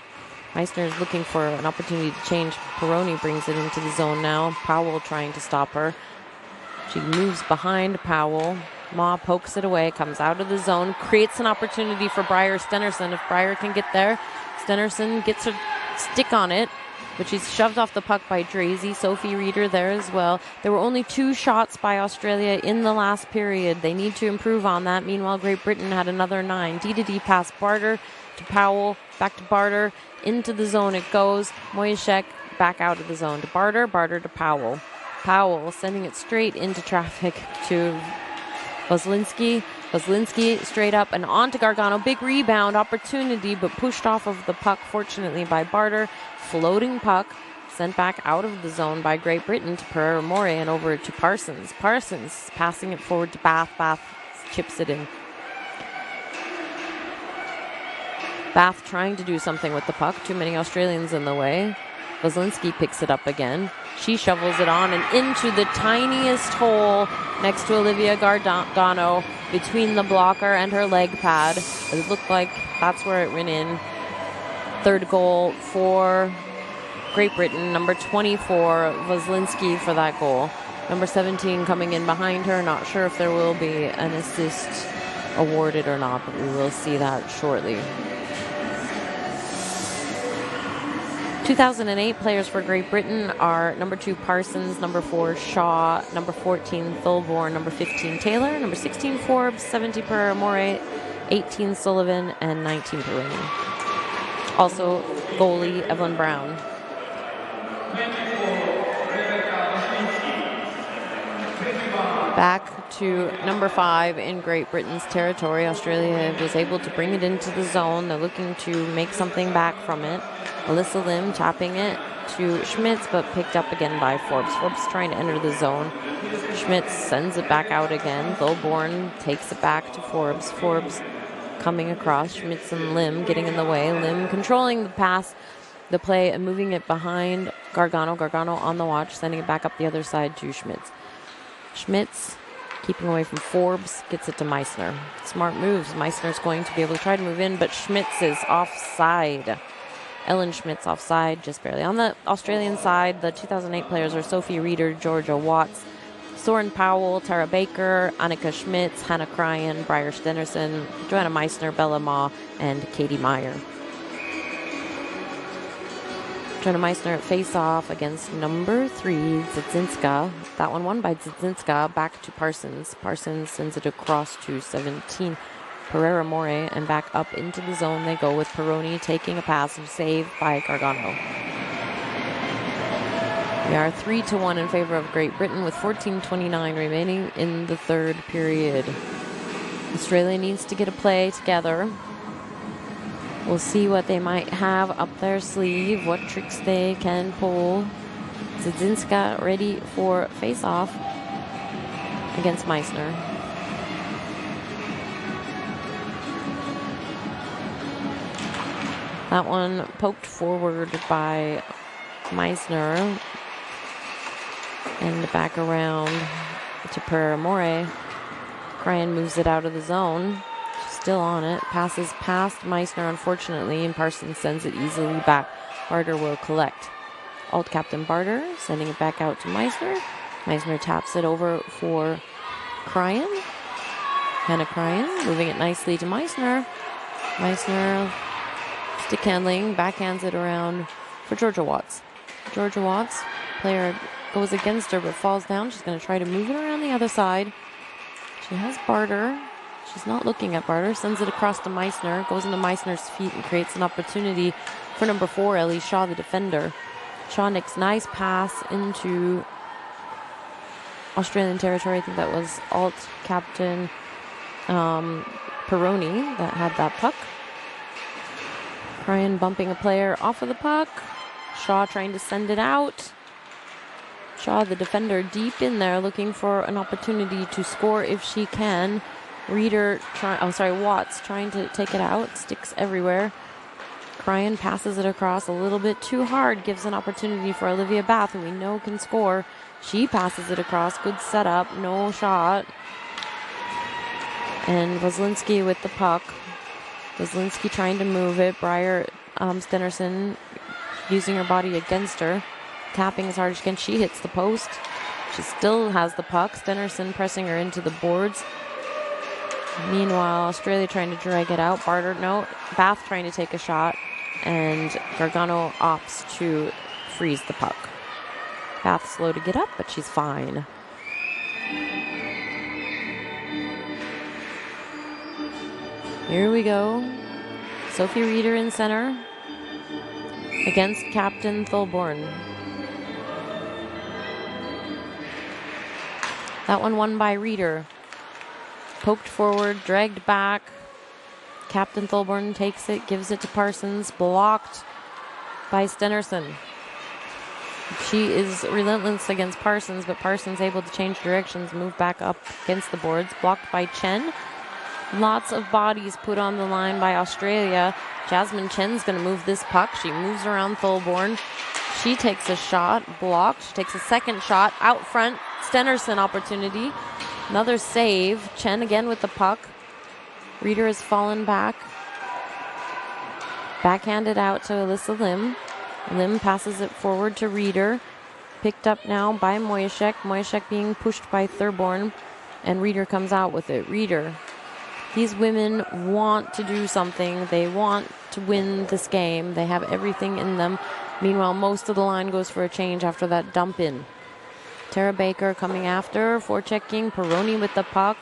Meissner is looking for an opportunity to change. Peroni brings it into the zone now. Powell trying to stop her. She moves behind Powell. Ma pokes it away, comes out of the zone, creates an opportunity for Breyer Stenerson. If Breyer can get there, Stenerson gets her stick on it, but she's shoved off the puck by Drazy. Sophie Reeder there as well. There were only 2 shots by Australia in the last period. They need to improve on that. Meanwhile, Great Britain had another 9. D-to-D pass Barter to Powell, back to Barter, into the zone it goes. Moishek back out of the zone to Barter, Barter to Powell. Powell sending it straight into traffic to Voslinski. Voslinski straight up and on to Gargano. Big rebound opportunity, but pushed off of the puck, fortunately, by Barter. Floating puck sent back out of the zone by Great Britain to Pereira More and over to Parsons. Parsons passing it forward to Bath. Bath chips it in. Bath trying to do something with the puck. Too many Australians in the way. Wozlinski picks it up again. She shovels it on and into the tiniest hole next to Olivia Gargano between the blocker and her leg pad. It looked like that's where it went in. Third goal for Great Britain. Number 24, Wozlinski, for that goal. Number 17 coming in behind her. Not sure if there will be an assist awarded or not, but we will see that shortly. 2008 players for Great Britain are number 2 Parsons, number 4 Shaw, number 14 Thulborn, number 15 Taylor, number 16 Forbes, 17 Pereira-Morey, 18 Sullivan, and 19 Peroni. Also goalie Evelyn Brown. Back to number 5 in Great Britain's territory. Australia was able to bring it into the zone. They're looking to make something back from it. Alyssa Lim tapping it to Schmitz, but picked up again by Forbes. Forbes trying to enter the zone. Schmitz sends it back out again. Thulborn takes it back to Forbes. Forbes coming across. Schmitz and Lim getting in the way. Lim controlling the pass, the play, and moving it behind Gargano. Gargano on the watch, sending it back up the other side to Schmitz. Schmitz keeping away from Forbes, gets it to Meissner. Smart moves. Meissner's going to be able to try to move in, but Schmitz is offside. Ellen Schmitz offside, just barely. On the Australian side, the 2008 players are Sophie Reeder, Georgia Watts, Soren Powell, Tara Baker, Annika Schmitz, Hannah Cryan, Briar Stennerson, Joanna Meissner, Bella Ma, and Katie Meyer. Joanna Meissner at face-off against number 3, Zdzinska. That one won by Zdzinska. Back to Parsons. Parsons sends it across to 17. Pereira-Morey, and back up into the zone they go with Peroni taking a pass and save by Gargano. We are 3-1 in favor of Great Britain with 14:29 remaining in the third period. Australia needs to get a play together. We'll see what they might have up their sleeve, what tricks they can pull. Zdzinska ready for face-off against Meissner. That one poked forward by Meissner and back around to Pereira-Morey. Cryan moves it out of the zone. She's still on it. Passes past Meissner, unfortunately, and Parsons sends it easily back. Barter will collect. Alt Captain Barter sending it back out to Meissner. Meissner taps it over for Cryan. Hannah Cryan moving it nicely to Meissner. Meissner stick handling, backhands it around for Georgia Watts. Georgia Watts, player goes against her but falls down. She's going to try to move it around the other side. She has Barter. She's not looking at Barter. Sends it across to Meissner. Goes into Meissner's feet and creates an opportunity for number 4, Ellie Shaw, the defender. Shaw nicks nice pass into Australian territory. I think that was Alt Captain Peroni that had that puck. Cryan bumping a player off of the puck. Shaw trying to send it out. Shaw, the defender, deep in there looking for an opportunity to score if she can. Watts trying to take it out. Sticks everywhere. Cryan passes it across a little bit too hard. Gives an opportunity for Olivia Bath, who we know can score. She passes it across. Good setup. No shot. And Wozlinski with the puck. Wozlinski trying to move it. Briar Stennerson using her body against her. Tapping as hard as she can. She hits the post. She still has the puck. Stennerson pressing her into the boards. Meanwhile, Australia trying to drag it out. Barter, no. Bath trying to take a shot. And Gargano opts to freeze the puck. Bath slow to get up, but she's fine. Here we go. Sophie Reeder in center against Captain Thulborn. That one won by Reeder. Poked forward, dragged back. Captain Thulborn takes it, gives it to Parsons. Blocked by Stennerson. She is relentless against Parsons, but Parsons able to change directions, move back up against the boards. Blocked by Chen. Lots of bodies put on the line by Australia. Jasmine Chen's going to move this puck. She moves around Thulborn. She takes a shot, blocked. She takes a second shot, out front. Stenerson opportunity. Another save. Chen again with the puck. Reeder has fallen back. Backhanded out to Alyssa Lim. Lim passes it forward to Reeder. Picked up now by Moyashek. Moyashek being pushed by Thurborn. And Reeder comes out with it. Reeder. These women want to do something. They want to win this game. They have everything in them. Meanwhile, most of the line goes for a change after that dump in. Tara Baker coming after, forechecking. Peroni with the puck.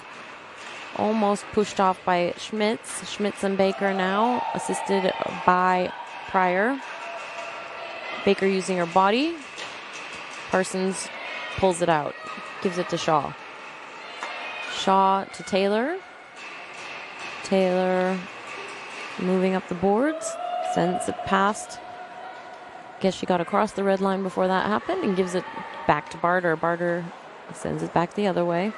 Almost pushed off by Schmitz. Schmitz and Baker now, assisted by Pryor. Baker using her body. Parsons pulls it out. Gives it to Shaw. Shaw to Taylor. Taylor moving up the boards. Sends it past. Guess she got across the red line before that happened and gives it back to Barter. Barter sends it back the other way.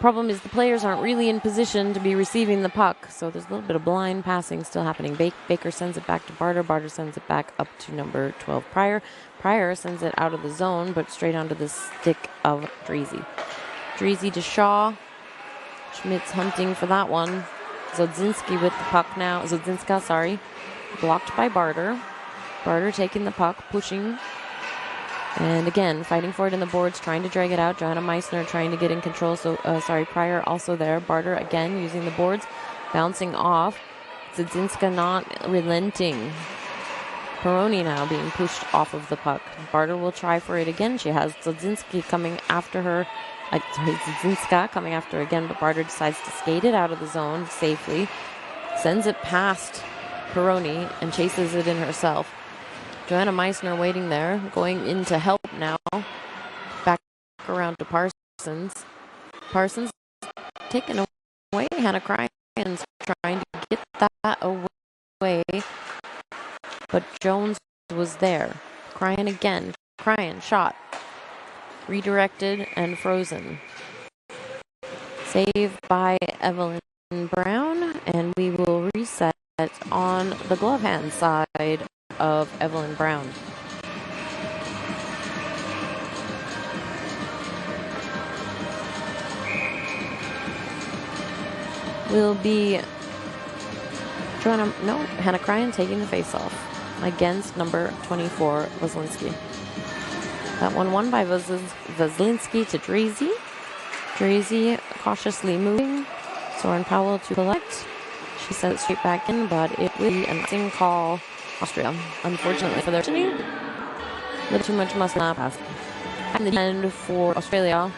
Problem is the players aren't really in position to be receiving the puck, so there's a little bit of blind passing still happening. Baker sends it back to Barter. Barter sends it back up to number 12, Pryor. Pryor sends it out of the zone, but straight onto the stick of Dreezy. Dreezy to Shaw. Schmitz hunting for that one. Zodzinski with the puck now. Zodzinska, sorry. Blocked by Barter. Barter taking the puck, pushing. And again, fighting for it in the boards, trying to drag it out. Johanna Meissner trying to get in control. So, Pryor also there. Barter again using the boards, bouncing off. Zodzinska not relenting. Peroni now being pushed off of the puck. Barter will try for it again. She has Zodzinski coming after her. Zodzinska coming after again, but Barter decides to skate it out of the zone safely. Sends it past Peroni and chases it in herself. Johanna Meissner waiting there, going in to help now. Back around to Parsons. Parsons taken away. Hannah Cryan's trying to get that away. But Jones was there. Cryan again. Cryan shot. Redirected and frozen. Save by Evelyn Brown. And we will reset on the glove hand side of Evelyn Brown. Will be Hannah Cryan taking the face-off against number 24, Wazlinski. That one won by Wazlinski to Dreezy. Dreezy cautiously moving. Soren Powell to collect. She sent it straight back in, but it will be an icing call. Austria, unfortunately for their team. A little too much must not pass. And the end for Australia.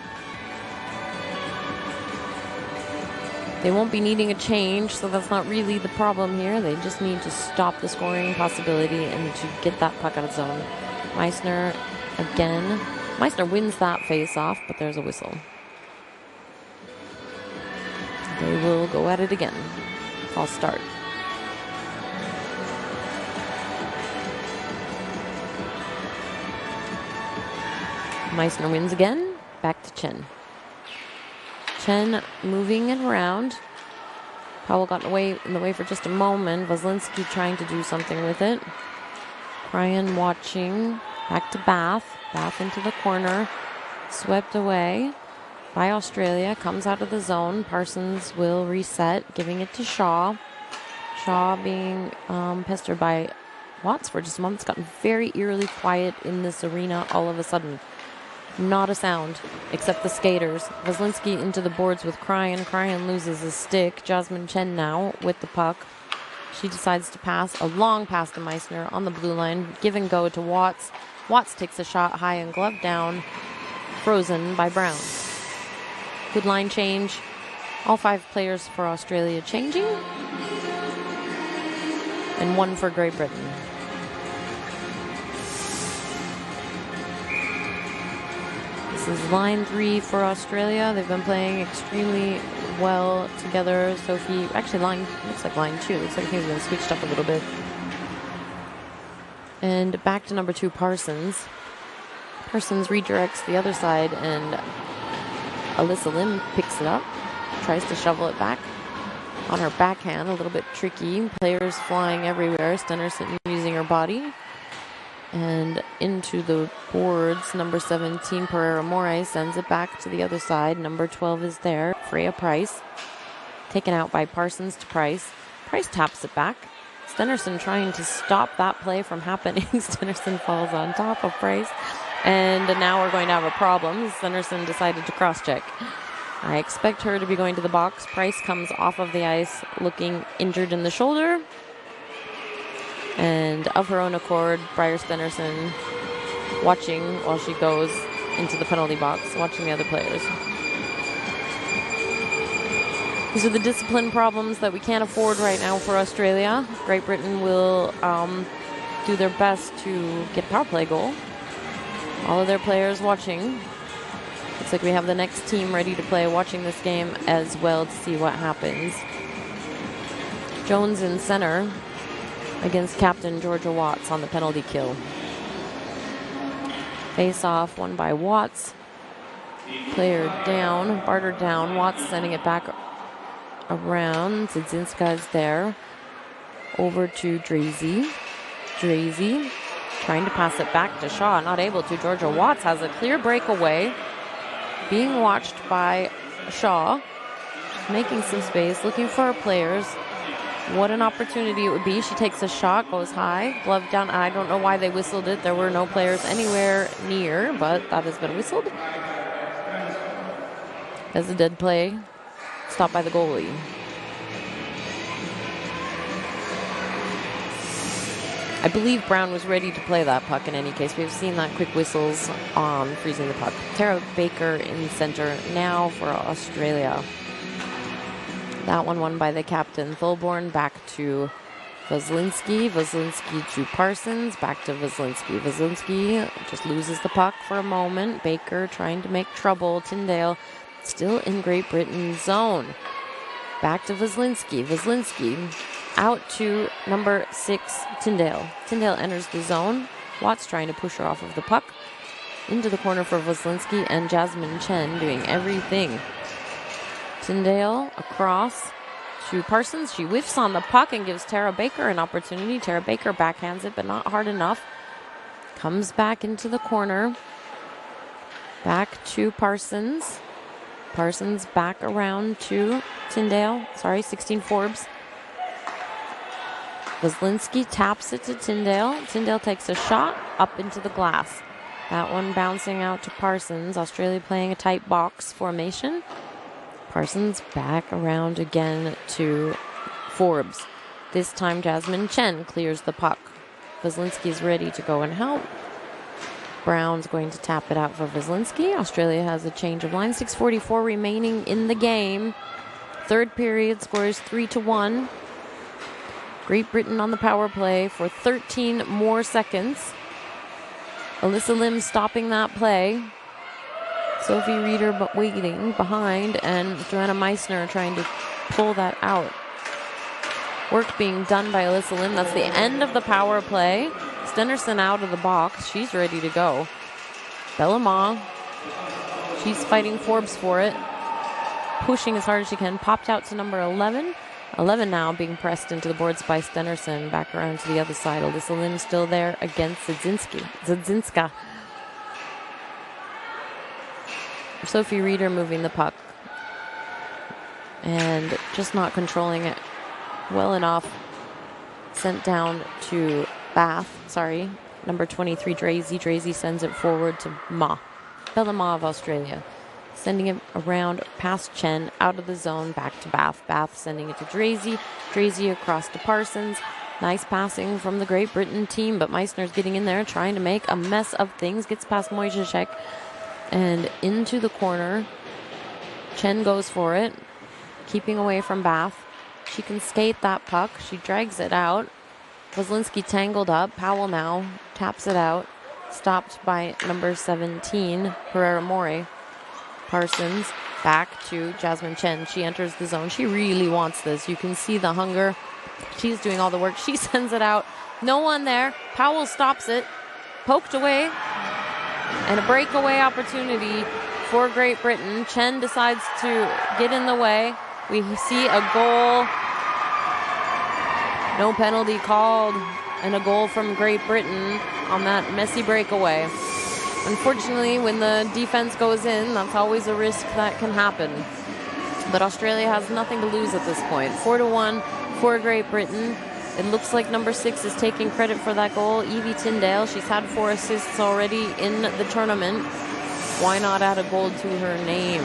They won't be needing a change, so that's not really the problem here. They just need to stop the scoring possibility and to get that puck out of zone. Meissner again. Meissner wins that face-off, but there's a whistle. They will go at it again. False start. Meissner wins again. Back to Chen. Chen moving it around. Powell got in the way for just a moment. Wazlinski trying to do something with it. Cryan watching. Back to Bath. Bath into the corner. Swept away by Australia. Comes out of the zone. Parsons will reset, giving it to Shaw. Shaw being pestered by Watts for just a moment. It's gotten very eerily quiet in this arena all of a sudden. Not a sound, except the skaters. Wazlinski into the boards with Cryan. Cryan loses his stick. Jasmine Chen now with the puck. She decides to pass a long pass to Meissner on the blue line. Give and go to Watts. Watts takes a shot high and glove down. Frozen by Brown. Good line change. All 5 players for Australia changing. And 1 for Great Britain. This is line 3 for Australia. They've been playing extremely well together. Sophie, actually looks like line 2. Looks like he's been switched up a little bit. And back to number 2, Parsons. Parsons redirects the other side and Alyssa Lim picks it up. Tries to shovel it back on her backhand. A little bit tricky. Players flying everywhere. Stenerson using her body. And into the boards, number 17, Pereira More, sends it back to the other side. Number 12 is there, Freya Price. Taken out by Parsons to Price. Price taps it back. Stennerson trying to stop that play from happening. Stennerson falls on top of Price. And now we're going to have a problem. Stennerson decided to cross-check. I expect her to be going to the box. Price comes off of the ice looking injured in the shoulder. And of her own accord, Briar Stennerson watching while she goes into the penalty box, watching the other players. These are the discipline problems that we can't afford right now for Australia. Great Britain will do their best to get a power play goal. All of their players watching. Looks like we have the next team ready to play, watching this game as well to see what happens. Jones in center against captain Georgia Watts on the penalty kill. Face off won by Watts. Player down, Barter down. Watts sending it back around. Zidzinska is there. Over to Drazy. Drazy trying to pass it back to Shaw. Not able to. Georgia Watts has a clear breakaway. Being watched by Shaw. Making some space. Looking for her players. What an opportunity it would be. She takes a shot, goes high, glove down. I don't know why they whistled it. There were no players anywhere near, but that has been whistled. As a dead play, stopped by the goalie. I believe Brown was ready to play that puck in any case. We've seen that quick whistles on freezing the puck. Tara Baker in center now for Australia. That one won by the captain. Thulborn back to Veslinski. Veslinski to Parsons. Back to Veslinski. Veslinski just loses the puck for a moment. Baker trying to make trouble. Tyndale still in Great Britain's zone. Back to Veslinski. Veslinski out to number 6, Tyndale. Tyndale enters the zone. Watts trying to push her off of the puck. Into the corner for Veslinski and Jasmine Chen doing everything. Tyndale across to Parsons. She whiffs on the puck and gives Tara Baker an opportunity. Tara Baker backhands it, but not hard enough. Comes back into the corner. Back to Parsons. Parsons back around to Tyndale. Sorry, 16 Forbes. Veslinski taps it to Tyndale. Tyndale takes a shot up into the glass. That one bouncing out to Parsons. Australia playing a tight box formation. Parsons back around again to Forbes. This time Jasmine Chen clears the puck. Veslinski's ready to go and help. Brown's going to tap it out for Veslinski. Australia has a change of line. 6:44 remaining in the game. Third period, scores 3-1. Great Britain on the power play for 13 more seconds. Alyssa Lim stopping that play. Sophie Reeder waiting behind, and Joanna Meissner trying to pull that out. Work being done by Alyssa Lim. That's the end of the power play. Stennerson out of the box. She's ready to go. Bellama. She's fighting Forbes for it. Pushing as hard as she can. Popped out to number 11. 11 now being pressed into the boards by Stennerson. Back around to the other side. Alyssa Lim still there against Zidzinska. Sophie Reeder moving the puck. And just not controlling it well enough. Sent down to Bath. Sorry. Number 23, Drazy. Drazy sends it forward to Bella Ma of Australia. Sending it around past Chen, out of the zone, back to Bath. Bath sending it to Drazy. Drazy across to Parsons. Nice passing from the Great Britain team, but Meissner's getting in there, trying to make a mess of things. Gets past Mojacek and into the corner. Chen goes for it, keeping away from Bath. She can skate that puck. She drags it out. Veslinski tangled up. Powell now taps it out. Stopped by number 17, Pereira More. Parsons back to Jasmine Chen. She enters the zone. She really wants this. You can see the hunger. She's doing all the work. She sends it out. No one there. Powell stops it. Poked away. And a breakaway opportunity for Great Britain. Chen decides to get in the way. We see a goal. No penalty called. and a goal from Great Britain on that messy breakaway. Unfortunately, when the defense goes in, that's always a risk that can happen. But Australia has nothing to lose at this point. 4-1 for Great Britain. It looks like number 6 is taking credit for that goal. Evie Tyndale, she's had 4 assists already in the tournament. Why not add a goal to her name?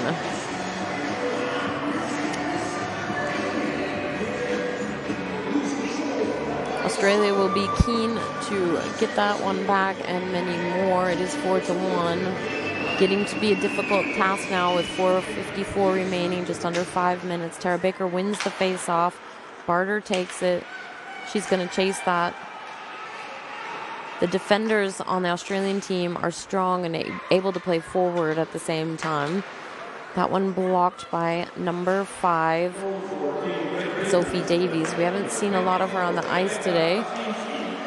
Australia will be keen to get that one back and many more. It is 4-1. Getting to be a difficult task now with 4:54 remaining, just under 5 minutes. Tara Baker wins the face-off. Barter takes it. She's going to chase that. The defenders on the Australian team are strong and able to play forward at the same time. That one blocked by number 5, Sophie Davies. We haven't seen a lot of her on the ice today.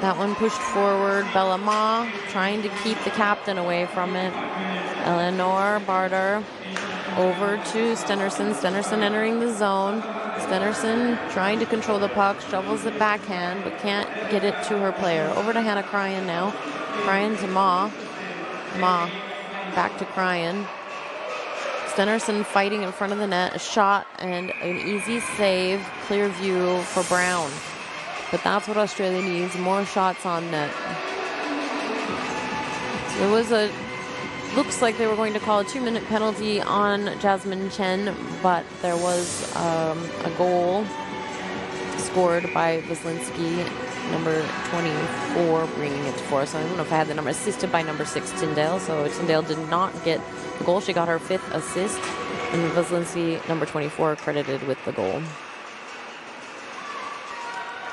That one pushed forward. Bella Ma trying to keep the captain away from it. Eleanor Barter over to Stenerson. Stenerson entering the zone. Stenerson trying to control the puck, shovels it backhand, but can't get it to her player. Over to Hannah Cryan now. Cryan to Ma. Ma back to Cryan. Stenerson fighting in front of the net. A shot and an easy save. Clear view for Brown. But that's what Australia needs, more shots on net. There was looks like they were going to call a 2-minute penalty on Jasmine Chen, but there was a goal scored by Veslinski, number 24, bringing it to 4. So I don't know if I had the number, assisted by number 6, Tyndale. So Tyndale did not get the goal. She got her 5th assist, and Veslinski, number 24, credited with the goal.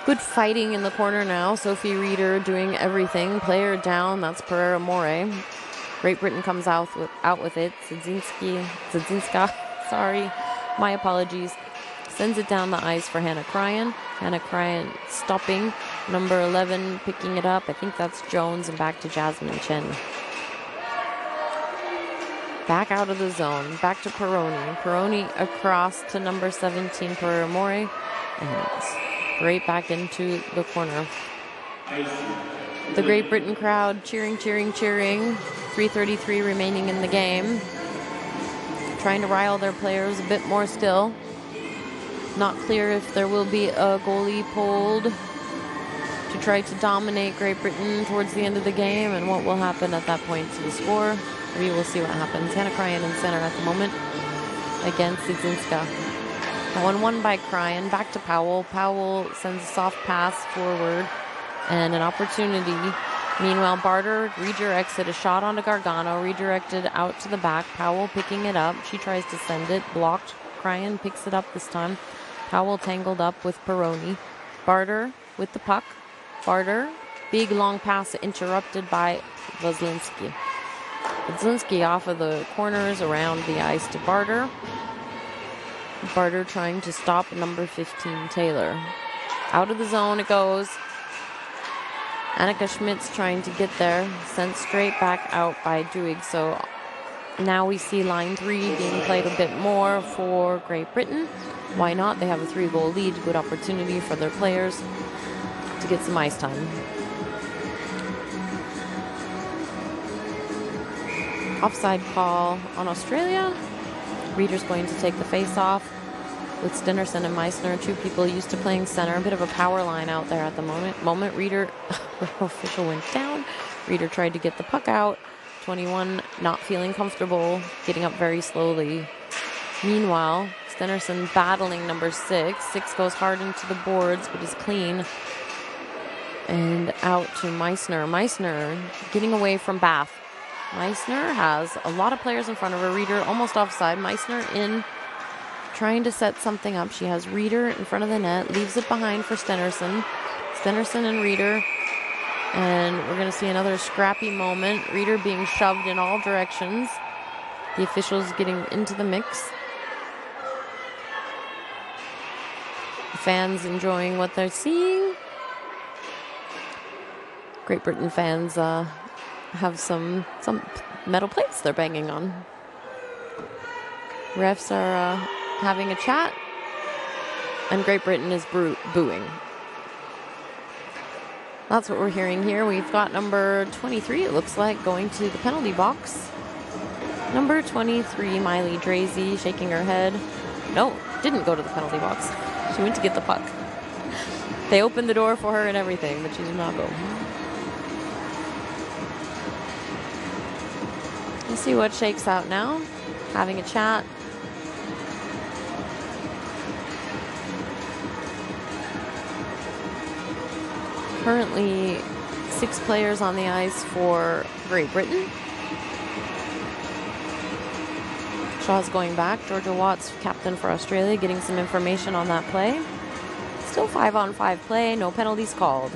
Good fighting in the corner now. Sophie Reeder doing everything. Player down, that's Pereira More. Great Britain comes out with it. Zidzinska, sorry, my apologies. Sends it down the ice for Hannah Cryan. Hannah Cryan stopping. Number 11 picking it up. I think that's Jones, and back to Jasmine Chen. Back out of the zone. Back to Peroni. Peroni across to number 17, Pereira More. And right back into the corner. The Great Britain crowd cheering, cheering, cheering. 3:33 remaining in the game. Trying to rile their players a bit more still. Not clear if there will be a goalie pulled to try to dominate Great Britain towards the end of the game, and what will happen at that point to the score. We will see what happens. Hannah Cryan in center at the moment against Zidzinska. That one won by Cryan. Back to Powell. Powell sends a soft pass forward and an opportunity. Meanwhile, Barter redirects it. A shot onto Gargano. Redirected out to the back. Powell picking it up. She tries to send it. Blocked. Cryan picks it up this time. Powell tangled up with Peroni. Barter with the puck. Barter. Big long pass interrupted by Veslinski. Veslinski off of the corners around the ice to Barter. Barter trying to stop number 15, Taylor. Out of the zone it goes. Annika Schmidt's trying to get there. Sent straight back out by Duig. So now we see line 3 being played a bit more for Great Britain. Why not? They have a 3-goal lead. Good opportunity for their players to get some ice time. Offside call on Australia. Reeder's going to take the face-off with Stenerson and Meissner, 2 people used to playing center. A bit of a power line out there at the moment. Reeder, official went down. Reeder tried to get the puck out. 21 not feeling comfortable, getting up very slowly. Meanwhile, Stenerson battling number 6. 6 goes hard into the boards, but is clean. And out to Meissner. Meissner getting away from Bath. Meissner has a lot of players in front of her. Reeder almost offside. Meissner in, trying to set something up. She has Reeder in front of the net. Leaves it behind for Stenerson. Stenerson and Reeder. And we're going to see another scrappy moment. Reeder being shoved in all directions. The officials getting into the mix. The fans enjoying what they're seeing. Great Britain fans have some metal plates they're banging on. Refs are having a chat, and Great Britain is booing. That's what we're hearing here. We've got number 23, it looks like, going to the penalty box. Number 23, Miley Drazy, shaking her head. No, didn't go to the penalty box. She went to get the puck. They opened the door for her and everything, but she did not go. We'll see what shakes out now. Having a chat. Currently 6 players on the ice for Great Britain. Shaw's going back. Georgia Watts, captain for Australia, getting some information on that play. Still 5-on-5 play, no penalties called.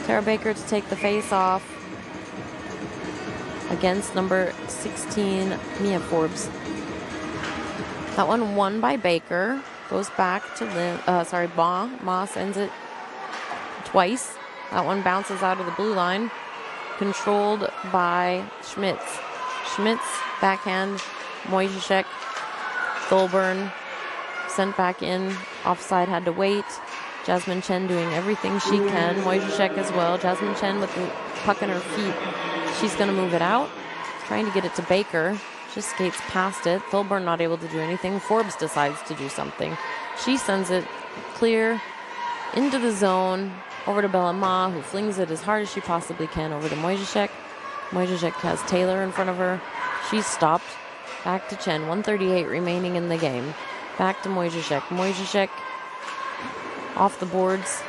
Tara Baker to take the face off against number 16, Mia Forbes. That one won by Baker. Goes back to Ma sends it twice. That one bounces out of the blue line. Controlled by Schmitz. Schmitz, backhand, Mojicek, Thulburn, sent back in. Offside, had to wait. Jasmine Chen doing everything she can. Mojicek as well. Jasmine Chen with the puck in her feet. She's going to move it out. Trying to get it to Baker. Just skates past it. Thulburn not able to do anything. Forbes decides to do something. She sends it clear into the zone. Over to Bella Ma, who flings it as hard as she possibly can over to Mojicek. Mojicek has Taylor in front of her. She's stopped. Back to Chen. 1:38 remaining in the game. Back to Mojicek. Mojicek off the boards.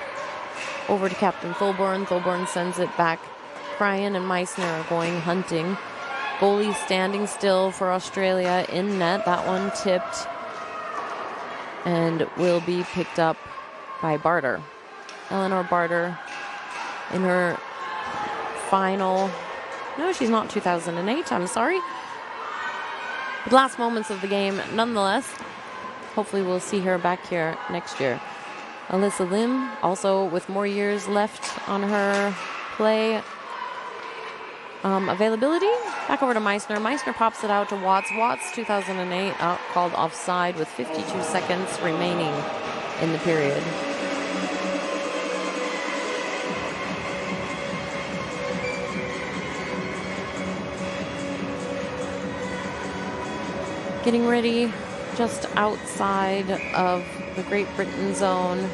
Over to Captain Thulburn. Thulburn sends it back. Cryan and Meissner are going hunting. Goalie standing still for Australia in net. That one tipped and will be picked up by Barter. Eleanor Barter in her final, no, she's not 2008, I'm sorry. The last moments of the game, nonetheless. Hopefully we'll see her back here next year. Alyssa Lim, also with more years left on her play availability. Back over to Meissner. Meissner pops it out to Watts. Watts, 2008, called offside with 52 seconds remaining in the period. Getting ready just outside of the Great Britain zone.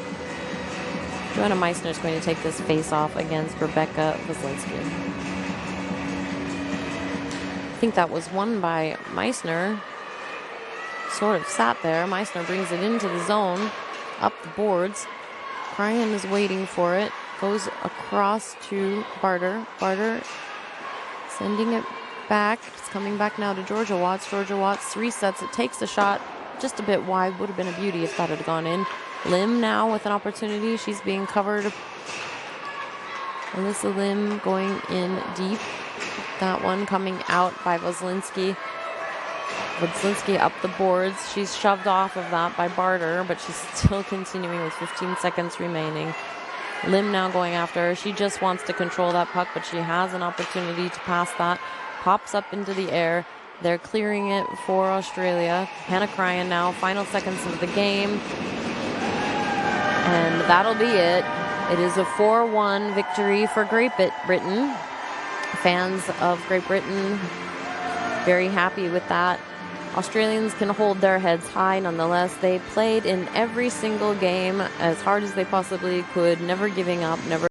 Joanna Meissner is going to take this face-off against Rebecca Waslinski. I think that was won by Meissner. Sort of sat there. Meissner brings it into the zone, up the boards. Cryan is waiting for it. Goes across to Barter. Barter sending it back. It's coming back now to Georgia Watts. Georgia Watts resets it, takes the shot just a bit wide. Would have been a beauty if that had gone in. Lim now with an opportunity. She's being covered. Alyssa Lim going in deep. That one coming out by Waslinski. Waslinski up the boards. She's shoved off of that by Barter, but she's still continuing with 15 seconds remaining. Lim now going after her. She just wants to control that puck, but she has an opportunity to pass that. Pops up into the air. They're clearing it for Australia. Hannah Cryan now, final seconds of the game. And that'll be it. It is a 4-1 victory for Great Britain. Fans of Great Britain very happy with that. Australians can hold their heads high nonetheless. They played in every single game as hard as they possibly could, never giving up, never